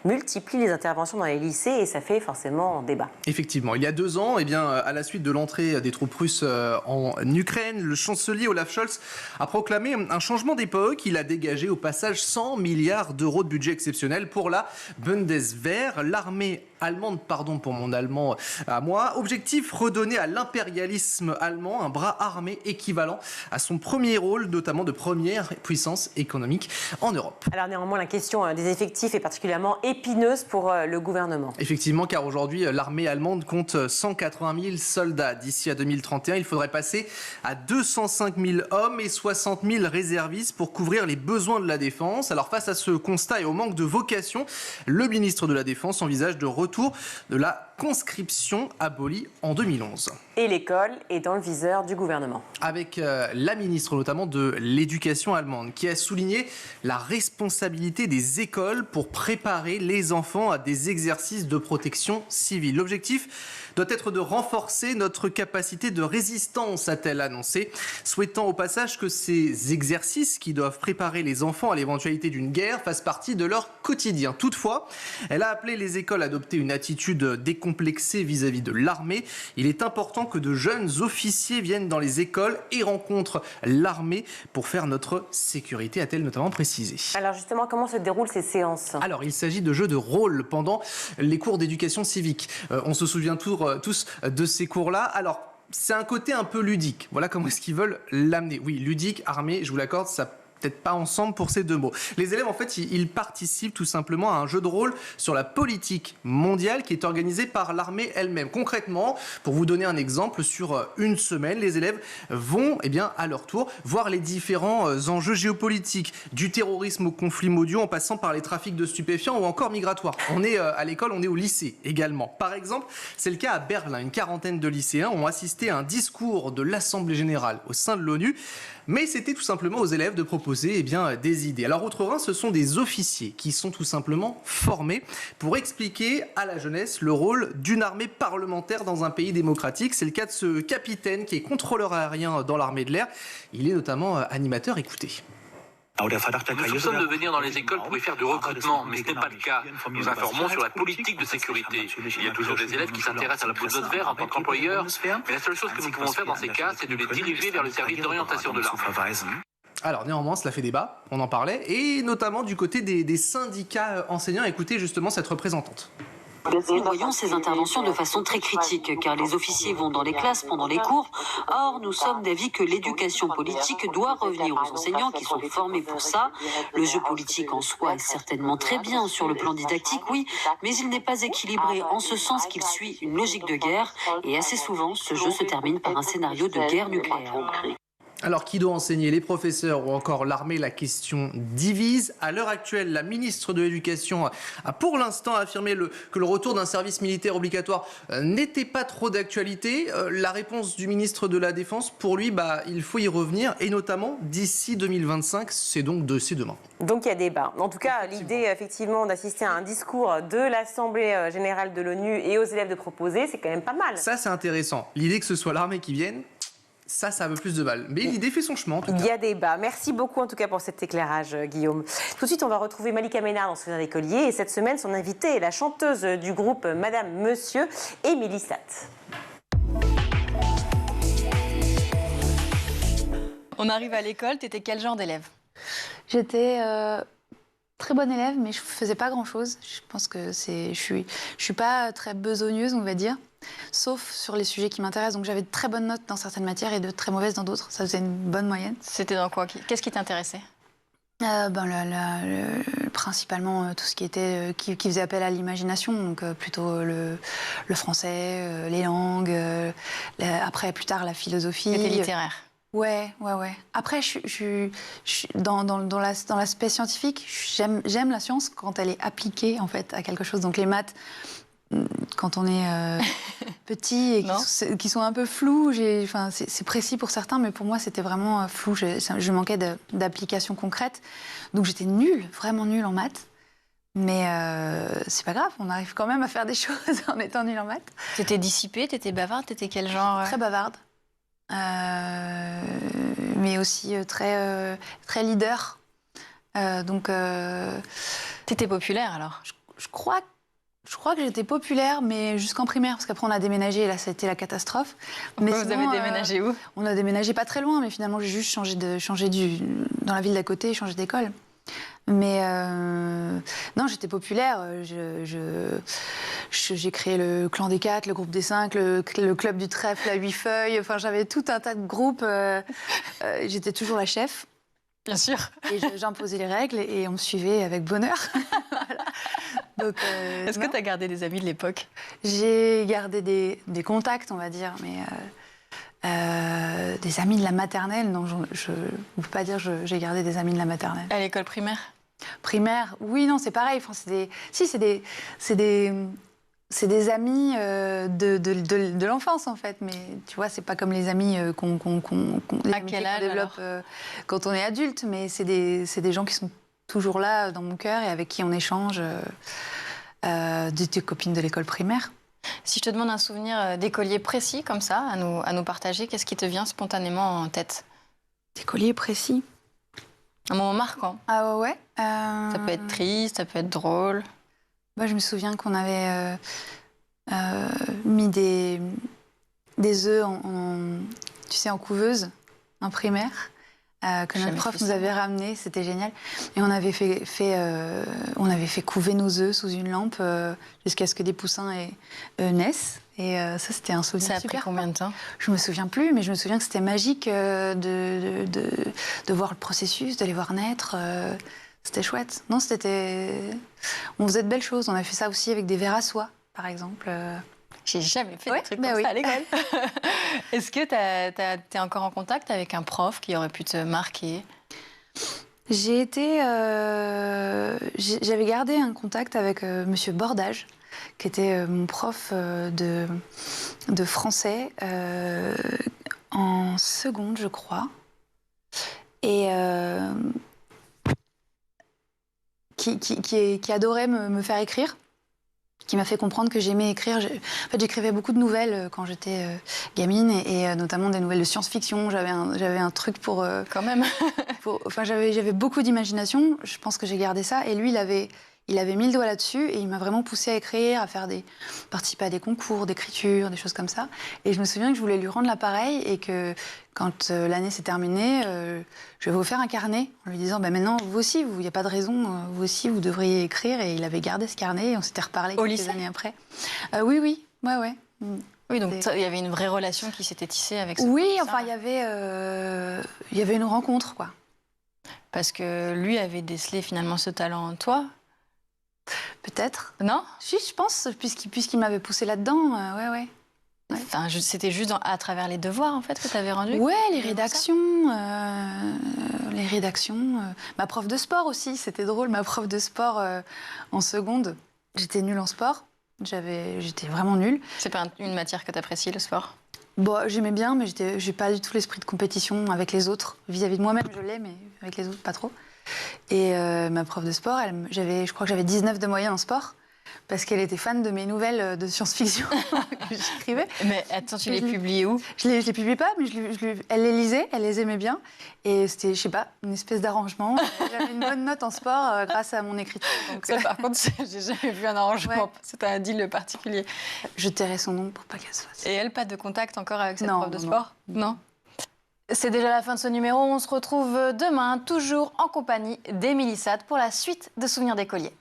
multiplie les interventions dans les lycées et ça fait forcément débat. Effectivement, il y a 2 ans, à la suite de l'entrée des troupes russes en Ukraine, le chancelier Olaf Scholz a proclamé un changement d'époque. Il a dégagé au passage 100 milliards d'euros de budget exceptionnel pour la Bundeswehr, l'armée allemande, pardon pour mon allemand à moi. Objectif, redonner à l'impérialisme allemand un bras armé équivalent à son premier rôle, notamment de première puissance économique en Europe. Alors néanmoins, la question des effectifs est particulièrement épineuse pour le gouvernement. Effectivement, car aujourd'hui, l'armée allemande compte 180 000 soldats. D'ici à 2031, il faudrait passer à 205 000 hommes et 60 000 réservistes pour couvrir les besoins de la défense. Alors face à ce constat et au manque de vocation, le ministre de la Défense envisage de retour de la conscription abolie en 2011. Et l'école est dans le viseur du gouvernement. Avec la ministre notamment de l'Éducation allemande qui a souligné la responsabilité des écoles pour préparer les enfants à des exercices de protection civile. L'objectif doit être de renforcer notre capacité de résistance, a-t-elle annoncé, souhaitant au passage que ces exercices qui doivent préparer les enfants à l'éventualité d'une guerre fassent partie de leur quotidien. Toutefois, elle a appelé les écoles à adopter une attitude décomplexée vis-à-vis de l'armée. Il est important que de jeunes officiers viennent dans les écoles et rencontrent l'armée pour faire notre sécurité, a-t-elle notamment précisé. Alors justement, comment se déroulent ces séances ? Alors, il s'agit de jeux de rôle pendant les cours d'éducation civique. On se souvient tous de ces cours-là. Alors, c'est un côté un peu ludique. Voilà comment est-ce qu'ils veulent l'amener. Oui, ludique, armé, je vous l'accorde, ça peut-être pas ensemble pour ces deux mots. Les élèves, en fait, ils participent tout simplement à un jeu de rôle sur la politique mondiale qui est organisé par l'armée elle-même. Concrètement, pour vous donner un exemple, sur une semaine, les élèves vont, à leur tour, voir les différents enjeux géopolitiques, du terrorisme aux conflits mondiaux, en passant par les trafics de stupéfiants ou encore migratoires. On est à l'école, on est au lycée également. Par exemple, c'est le cas à Berlin. Une quarantaine de lycéens ont assisté à un discours de l'Assemblée générale au sein de l'ONU. Mais c'était tout simplement aux élèves de proposer des idées. Alors outre-Rhin, ce sont des officiers qui sont tout simplement formés pour expliquer à la jeunesse le rôle d'une armée parlementaire dans un pays démocratique. C'est le cas de ce capitaine qui est contrôleur aérien dans l'armée de l'air. Il est notamment animateur. Écoutez. Nous sommes de venir dans les écoles pour y faire du recrutement, mais ce n'est pas le cas. Nous informons sur la politique de sécurité. Il y a toujours des élèves qui s'intéressent à la blouse de verre en tant qu'employeur, mais la seule chose que nous pouvons faire dans ces cas, c'est de les diriger vers le service d'orientation de l'armée. Alors néanmoins, cela fait débat, on en parlait, et notamment du côté des syndicats enseignants. Écoutez justement cette représentante. Nous voyons ces interventions de façon très critique, car les officiers vont dans les classes pendant les cours. Or, nous sommes d'avis que l'éducation politique doit revenir aux enseignants qui sont formés pour ça. Le jeu politique en soi est certainement très bien sur le plan didactique, oui, mais il n'est pas équilibré en ce sens qu'il suit une logique de guerre, et assez souvent, ce jeu se termine par un scénario de guerre nucléaire. Alors, qui doit enseigner, les professeurs ou encore l'armée? La question divise. À l'heure actuelle, la ministre de l'Éducation a pour l'instant affirmé que le retour d'un service militaire obligatoire n'était pas trop d'actualité. La réponse du ministre de la Défense, pour lui, il faut y revenir, et notamment d'ici 2025, c'est demain. Donc il y a débat. En tout cas, l'idée effectivement d'assister à un discours de l'Assemblée générale de l'ONU et aux élèves de proposer, c'est quand même pas mal. Ça, c'est intéressant. L'idée que ce soit l'armée qui vienne, ça a un peu plus de balles. Mais l'idée fait son chemin, en tout cas. Il y a débat. Merci beaucoup, en tout cas, pour cet éclairage, Guillaume. Tout de suite, on va retrouver Malika Ménard dans Souvenirs d'écolier. Et cette semaine, son invitée est la chanteuse du groupe Madame Monsieur, Émilie Satt. On arrive à l'école, t'étais quel genre d'élève? J'étais très bonne élève, mais je faisais pas grand-chose. Je pense que je suis pas très besogneuse, on va dire, sauf sur les sujets qui m'intéressent. Donc j'avais de très bonnes notes dans certaines matières et de très mauvaises dans d'autres. Ça faisait une bonne moyenne. C'était dans quoi? Qu'est-ce qui t'intéressait? Principalement tout ce qui était qui faisait appel à l'imagination, donc plutôt le français, les langues, après plus tard la philosophie. C'était littéraire. Ouais. Après, dans l'aspect scientifique, j'aime la science quand elle est appliquée en fait à quelque chose. Donc les maths, quand on est petit et qui sont un peu flous, c'est précis pour certains, mais pour moi c'était vraiment flou. Je manquais d'application concrète, donc j'étais nulle, vraiment nulle en maths. Mais c'est pas grave, on arrive quand même à faire des choses en étant nulle en maths. T'étais dissipée, t'étais bavarde, t'étais quel genre? Très bavarde. Mais aussi très leader. T'étais populaire alors? Je crois que j'étais populaire, mais jusqu'en primaire, parce qu'après on a déménagé et là ça a été la catastrophe. Mais vous avez déménagé où? On a déménagé pas très loin, mais finalement j'ai juste changé dans la ville d'à côté, changé d'école. Mais non, j'étais populaire. J'ai créé le clan des 4, le groupe des 5, le club du trèfle à 8 feuilles. Enfin, j'avais tout un tas de groupes. J'étais toujours la chef. Bien sûr. Et j'imposais les règles et on me suivait avec bonheur. Voilà. Est-ce que tu as gardé des amis de l'époque? J'ai gardé des contacts, on va dire, mais des amis de la maternelle, non, je ne peux pas dire que j'ai gardé des amis de la maternelle. À l'école primaire? Primaire, oui, non, c'est pareil. Enfin, c'est des amis de l'enfance, en fait. Mais tu vois, c'est pas comme les amis qu'on développe quand on est adulte. Mais c'est des gens qui sont toujours là dans mon cœur et avec qui on échange des copines de l'école primaire. Si je te demande un souvenir d'écolier précis, comme ça, à nous partager, qu'est-ce qui te vient spontanément en tête? D'écolier précis? Un moment marquant. Ah ouais. Ça peut être triste, ça peut être drôle. Moi, je me souviens qu'on avait mis des œufs tu sais, en couveuse, en primaire, que notre prof nous avait ramené. C'était génial. Et on avait fait couver nos œufs sous une lampe jusqu'à ce que des poussins naissent. Et ça, c'était un souvenir super. Ça a pris combien de temps? Je me souviens plus, mais je me souviens que c'était magique de voir le processus, de les voir naître. C'était chouette. Non, on faisait de belles choses. On a fait ça aussi avec des verres à soie, par exemple. J'ai jamais fait des trucs comme ça à l'école. Est-ce que t'es encore en contact avec un prof qui aurait pu te marquer? J'avais gardé un contact avec Monsieur Bordage, qui était mon prof de français en seconde, je crois. Et qui adorait me faire écrire, qui m'a fait comprendre que j'aimais écrire. En fait, j'écrivais beaucoup de nouvelles quand j'étais gamine, et notamment des nouvelles de science-fiction. J'avais un truc pour... Quand même. Enfin, j'avais beaucoup d'imagination. Je pense que j'ai gardé ça. Et lui, il avait mis le doigt là-dessus, et il m'a vraiment poussée à écrire, participer à des concours d'écriture, des choses comme ça. Et je me souviens que je voulais lui rendre l'appareil, et que quand l'année s'est terminée, je vais vous faire un carnet en lui disant maintenant, vous aussi, il n'y a pas de raison, vous aussi, vous devriez écrire. Et il avait gardé ce carnet, et on s'était reparlé quelques années après. Oui. Ouais. Oui, donc il y avait une vraie relation qui s'était tissée avec ça. Oui, enfin, il y avait une rencontre, quoi. Parce que lui avait décelé finalement ce talent en toi. Peut-être. Non? Si, je pense, puisqu'il m'avait poussé là-dedans, ouais. Enfin, c'était juste à travers les devoirs, en fait, que tu avais rendu? Ouais, les rédactions. Ma prof de sport aussi, c'était drôle. Ma prof de sport en seconde, j'étais nulle en sport. J'étais vraiment nulle. C'est pas une matière que tu apprécies, le sport? Bon, j'aimais bien, mais j'ai pas du tout l'esprit de compétition avec les autres. Vis-à-vis de moi-même, je l'ai, mais avec les autres, pas trop. Et ma prof de sport, je crois que j'avais 19 de moyenne en sport, parce qu'elle était fan de mes nouvelles de science-fiction que j'écrivais. Mais attends, tu les publiais où? Je les publiais pas, mais elle les lisait, elle les aimait bien. Et c'était, je sais pas, une espèce d'arrangement. J'avais une bonne note en sport grâce à mon écriture. Donc, ça, par contre, j'ai jamais vu un arrangement. Ouais. C'est un deal particulier. Je tairais son nom pour pas qu'elle se fasse. Et elle, pas de contact encore avec cette prof de sport? Non. C'est déjà la fin de ce numéro. On se retrouve demain, toujours en compagnie d'Émilie Sade pour la suite de Souvenirs d'écolier.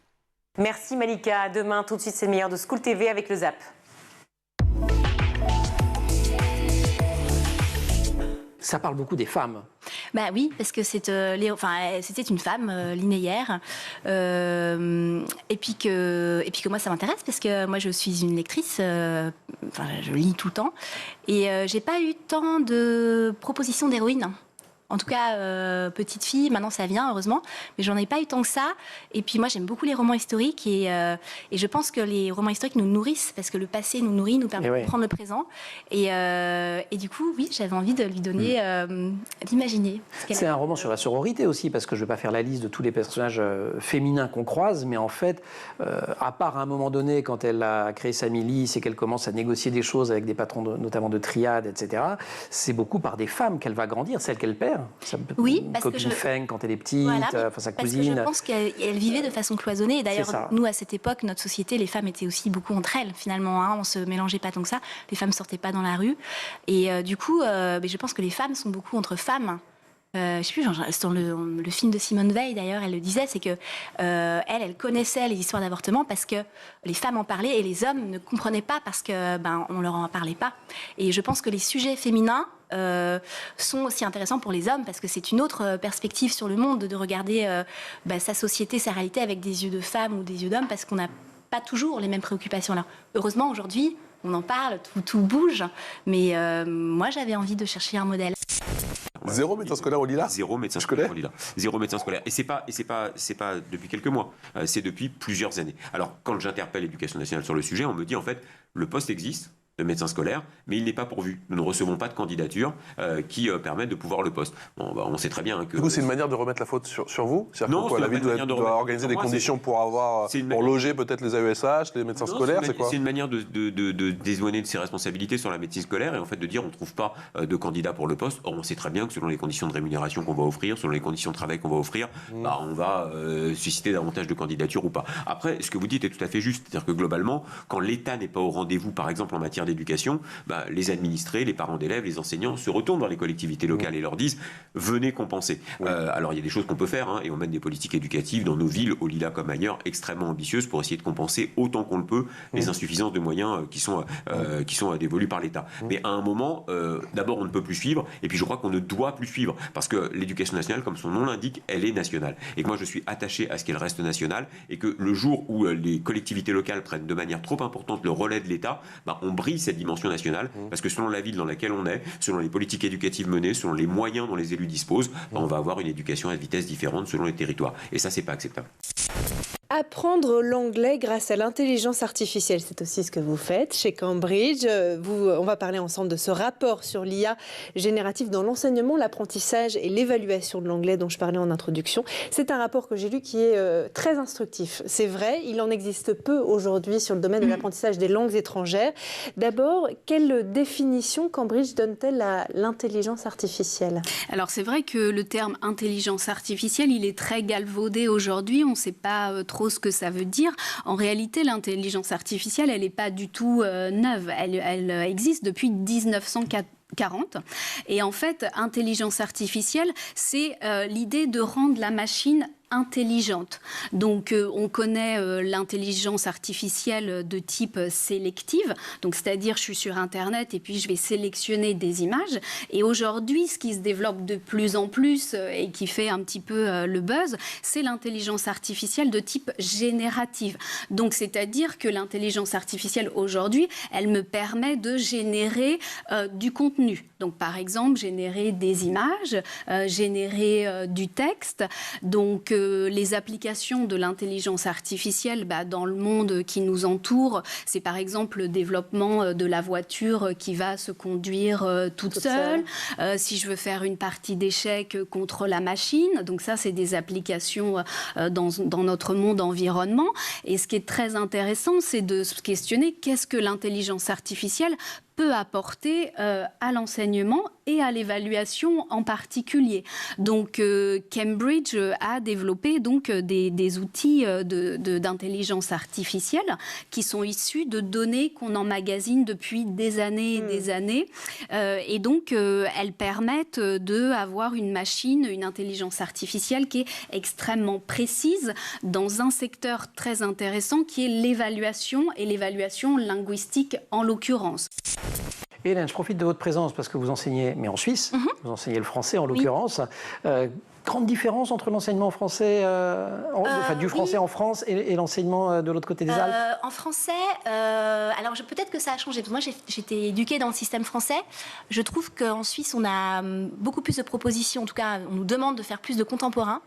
Merci Malika. À demain, tout de suite, c'est le meilleur de School TV avec le Zap. Ça parle beaucoup des femmes. Bah oui, parce que c'était une femme linéaire, et puis que moi ça m'intéresse parce que moi je suis une lectrice, je lis tout le temps, et j'ai pas eu tant de propositions d'héroïnes. En tout cas, petite fille, maintenant ça vient, heureusement, mais j'en ai pas eu tant que ça. Et puis moi, j'aime beaucoup les romans historiques, et je pense que les romans historiques nous nourrissent, parce que le passé nous nourrit, nous permet de comprendre le présent. Et du coup, oui, j'avais envie de lui donner, d'imaginer. C'est un roman sur la sororité aussi, parce que je ne vais pas faire la liste de tous les personnages féminins qu'on croise, mais en fait, à part à un moment donné, quand elle a créé sa milice et qu'elle commence à négocier des choses avec des patrons, notamment de triades, etc., c'est beaucoup par des femmes qu'elle va grandir, celles qu'elle perd. Oui, parce copine que Feng quand elle est petite, sa cousine. Que je pense qu'elle vivait de façon cloisonnée. Et d'ailleurs, nous, à cette époque, notre société, les femmes étaient aussi beaucoup entre elles, finalement. On ne se mélangeait pas tant que ça. Les femmes ne sortaient pas dans la rue. Et du coup, je pense que les femmes sont beaucoup entre femmes. je sais plus, dans le film de Simone Veil d'ailleurs, elle le disait, c'est que elle connaissait les histoires d'avortement parce que les femmes en parlaient et les hommes ne comprenaient pas parce que on leur en parlait pas. Et je pense que les sujets féminins sont aussi intéressants pour les hommes parce que c'est une autre perspective sur le monde de regarder sa société, sa réalité avec des yeux de femme ou des yeux d'homme parce qu'on n'a pas toujours les mêmes préoccupations. Alors, heureusement, aujourd'hui, on en parle, tout bouge, mais moi, j'avais envie de chercher un modèle. Zéro médecin scolaire au Lila. Zéro médecin scolaire au Lila. Zéro médecin scolaire. Et c'est pas depuis quelques mois. C'est depuis plusieurs années. Alors, quand j'interpelle l'Éducation nationale sur le sujet, on me dit en fait, le poste existe de médecin scolaire, mais il n'est pas pourvu. Nous ne recevons pas de candidature qui permettent de pouvoir le poste. Bon, on sait très bien que... Du coup, c'est une manière de remettre la faute sur vous? C'est-à-dire que la ville doit organiser des conditions pour loger peut-être les AESH, les médecins scolaires, c'est quoi? C'est une manière de dédouaner de ses responsabilités sur la médecine scolaire et en fait de dire on ne trouve pas de candidat pour le poste. Or, on sait très bien que selon les conditions de rémunération qu'on va offrir, selon les conditions de travail qu'on va offrir, on va susciter davantage de candidatures ou pas. Après, ce que vous dites est tout à fait juste. C'est-à-dire que globalement, quand l'État n'est pas au rendez-vous, par exemple en matière d'éducation, les administrés, les parents d'élèves, les enseignants se retournent vers les collectivités locales et leur disent venez compenser. Alors il y a des choses qu'on peut faire et on mène des politiques éducatives dans nos villes, au Lila comme ailleurs, extrêmement ambitieuses pour essayer de compenser autant qu'on le peut les insuffisances de moyens qui sont dévolus par l'État. Mais à un moment, d'abord on ne peut plus suivre et puis je crois qu'on ne doit plus suivre parce que l'éducation nationale, comme son nom l'indique, elle est nationale. Et que moi je suis attaché à ce qu'elle reste nationale et que le jour où les collectivités locales prennent de manière trop importante le relais de l'État, on brise cette dimension nationale, parce que selon la ville dans laquelle on est, selon les politiques éducatives menées, selon les moyens dont les élus disposent, on va avoir une éducation à vitesse différente selon les territoires. Et ça, c'est pas acceptable. Apprendre l'anglais grâce à l'intelligence artificielle, c'est aussi ce que vous faites chez Cambridge. On va parler ensemble de ce rapport sur l'IA générative dans l'enseignement, l'apprentissage et l'évaluation de l'anglais dont je parlais en introduction. C'est un rapport que j'ai lu qui est très instructif. C'est vrai, il en existe peu aujourd'hui sur le domaine de l'apprentissage des langues étrangères. D'abord, quelle définition Cambridge donne-t-elle à l'intelligence artificielle? Alors c'est vrai que le terme intelligence artificielle, il est très galvaudé aujourd'hui. On ne sait pas trop ce que ça veut dire. En réalité, l'intelligence artificielle, elle n'est pas du tout neuve. Elle existe depuis 1940. Et en fait, intelligence artificielle, c'est l'idée de rendre la machine intelligente. Donc, on connaît l'intelligence artificielle de type sélective. Donc, c'est-à-dire, je suis sur Internet et puis je vais sélectionner des images. Et aujourd'hui, ce qui se développe de plus en plus et qui fait un petit peu le buzz, c'est l'intelligence artificielle de type générative. Donc, c'est-à-dire que l'intelligence artificielle aujourd'hui, elle me permet de générer du contenu. Donc, par exemple, générer des images, générer du texte. Donc, les applications de l'intelligence artificielle dans le monde qui nous entoure, c'est par exemple le développement de la voiture qui va se conduire toute seule. Si je veux faire une partie d'échecs contre la machine, donc ça, c'est des applications dans notre monde environnement. Et ce qui est très intéressant, c'est de se questionner qu'est-ce que l'intelligence artificielle peut apporter à l'enseignement et à l'évaluation en particulier. Donc Cambridge a développé donc des outils d'intelligence artificielle qui sont issus de données qu'on emmagasine depuis des années et des années. Et donc elles permettent d'avoir une machine, une intelligence artificielle qui est extrêmement précise dans un secteur très intéressant qui est l'évaluation et l'évaluation linguistique en l'occurrence. Hélène, je profite de votre présence parce que vous enseignez, mais en Suisse, vous enseignez le français en l'occurrence. Grande différence entre l'enseignement français, du français en France et l'enseignement de l'autre côté des Alpes? En français, alors peut-être que ça a changé. Moi, j'ai été éduquée dans le système français. Je trouve qu'en Suisse, on a beaucoup plus de propositions. En tout cas, on nous demande de faire plus de contemporain.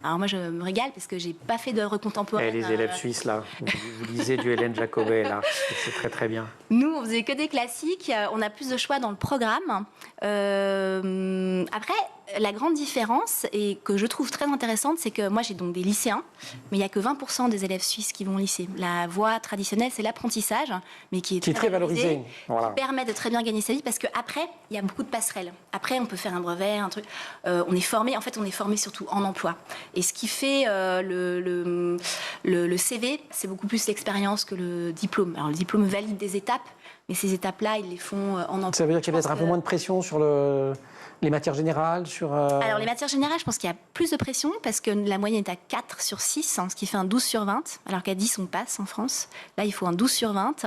Alors moi, je me régale parce que j'ai pas fait d'œuvre contemporaine. Et les élèves suisses, là, vous lisez du Hélène Jacobet, là, c'est très très bien. Nous, on faisait que des classiques, on a plus de choix dans le programme. Après, la grande différence, et que je trouve très intéressante, c'est que moi, j'ai donc des lycéens, mais il n'y a que 20% des élèves suisses qui vont au lycée. La voie traditionnelle, c'est l'apprentissage, mais qui est très valorisé, voilà. Qui permet de très bien gagner sa vie, parce qu'après, il y a beaucoup de passerelles. Après, on peut faire un brevet, un truc. On est formé surtout en emploi. Et ce qui fait le CV, c'est beaucoup plus l'expérience que le diplôme. Alors, le diplôme valide des étapes, mais ces étapes-là, ils les font en entier. Ça veut dire qu'il y a peut-être un peu moins de pression sur les matières générales Alors, les matières générales, je pense qu'il y a plus de pression parce que la moyenne est à 4 sur 6, ce qui fait un 12 sur 20, alors qu'à 10, on passe en France. Là, il faut un 12 sur 20.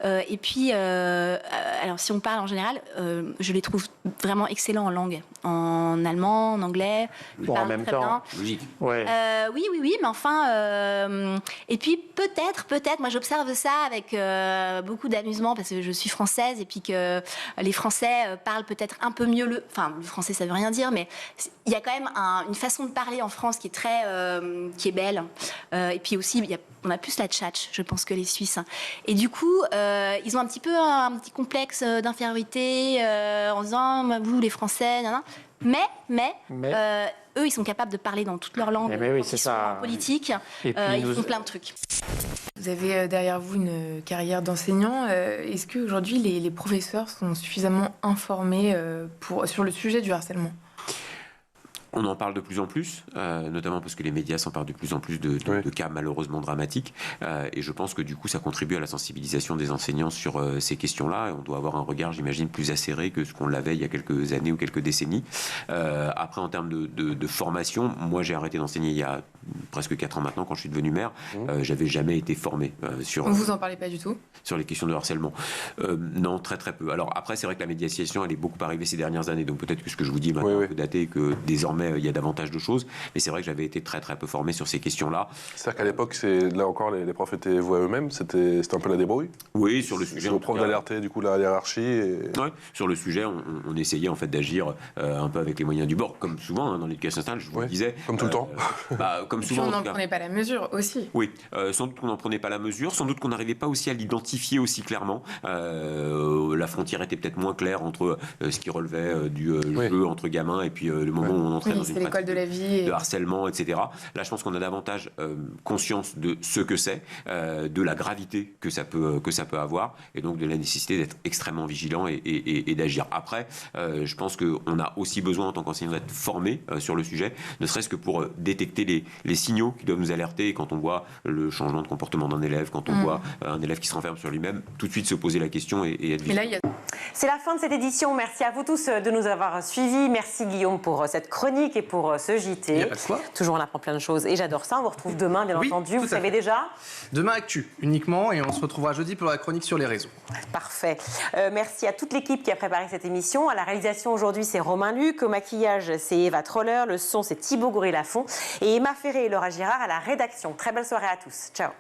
Et puis, alors, si on parle en général, je les trouve vraiment excellents en langue. En allemand, en anglais. Bon, en même temps, logique. Ouais. Oui, mais enfin... et puis, peut-être, moi, j'observe ça avec beaucoup d'amusement parce que je suis française et puis que les Français parlent peut-être un peu mieux le français, ça veut rien dire, mais il y a quand même une façon de parler en France qui est qui est belle. Et puis aussi, on a plus la tchatch, je pense, que les Suisses. Et du coup, ils ont un petit complexe d'infériorité en disant, vous, les Français, mais eux, ils sont capables de parler dans toutes leurs langues. Oui, c'est ça. En politique, ils font plein de trucs. Vous avez derrière vous une carrière d'enseignant. Est-ce qu'aujourd'hui, les professeurs sont suffisamment informés sur le sujet du harcèlement ? On en parle de plus en plus, notamment parce que les médias s'emparent de plus en plus de cas malheureusement dramatiques. Et je pense que du coup, ça contribue à la sensibilisation des enseignants sur ces questions-là. Et on doit avoir un regard, j'imagine, plus acéré que ce qu'on l'avait il y a quelques années ou quelques décennies. Après, en termes de formation, moi, j'ai arrêté d'enseigner il y a presque 4 ans maintenant, quand je suis devenu maire. J'avais jamais été formé sur... Vous en parlez pas du tout ? Sur les questions de harcèlement. Non, très très peu. Alors après, c'est vrai que la médiation, elle est beaucoup arrivée ces dernières années. Donc peut-être que ce que je vous dis maintenant peut dater, que désormais, il y a davantage de choses, mais c'est vrai que j'avais été très très peu formé sur ces questions-là. C'est-à-dire qu'à l'époque, là encore, les profs étaient voués à eux-mêmes, c'était un peu la débrouille. Oui, sur le sujet. Aux profs d'alerter du coup la hiérarchie. Oui, sur le sujet, on essayait en fait d'agir un peu avec les moyens du bord, comme souvent dans l'éducation nationale, je vous le disais. Comme tout le temps. Comme souvent. On n'en prenait pas la mesure aussi. Oui, sans doute qu'on n'en prenait pas la mesure, sans doute qu'on n'arrivait pas aussi à l'identifier aussi clairement. La frontière était peut-être moins claire entre ce qui relevait du jeu entre gamins et puis le moment où on entrait dans une pratique de la vie, de harcèlement, etc. Là, je pense qu'on a davantage conscience de ce que c'est, de la gravité que ça peut avoir, et donc de la nécessité d'être extrêmement vigilant et d'agir. Après, je pense qu'on a aussi besoin en tant qu'enseignant d'être formé sur le sujet, ne serait-ce que pour détecter les signaux qui doivent nous alerter, et quand on voit le changement de comportement d'un élève, quand on voit un élève qui se renferme sur lui-même, tout de suite se poser la question et être vigilant. C'est la fin de cette édition. Merci à vous tous de nous avoir suivis. Merci Guillaume pour cette chronique et pour ce JT. Toujours on apprend plein de choses et j'adore ça. On vous retrouve demain, bien entendu. Vous savez déjà. Demain, actu uniquement, et on se retrouvera jeudi pour la chronique sur les réseaux. Parfait. Merci à toute l'équipe qui a préparé cette émission. À la réalisation aujourd'hui, c'est Romain Luc. Au maquillage, c'est Eva Troller. Le son, c'est Thibaut Goury-Lafont. Et Emma Ferré et Laura Girard à la rédaction. Très belle soirée à tous. Ciao.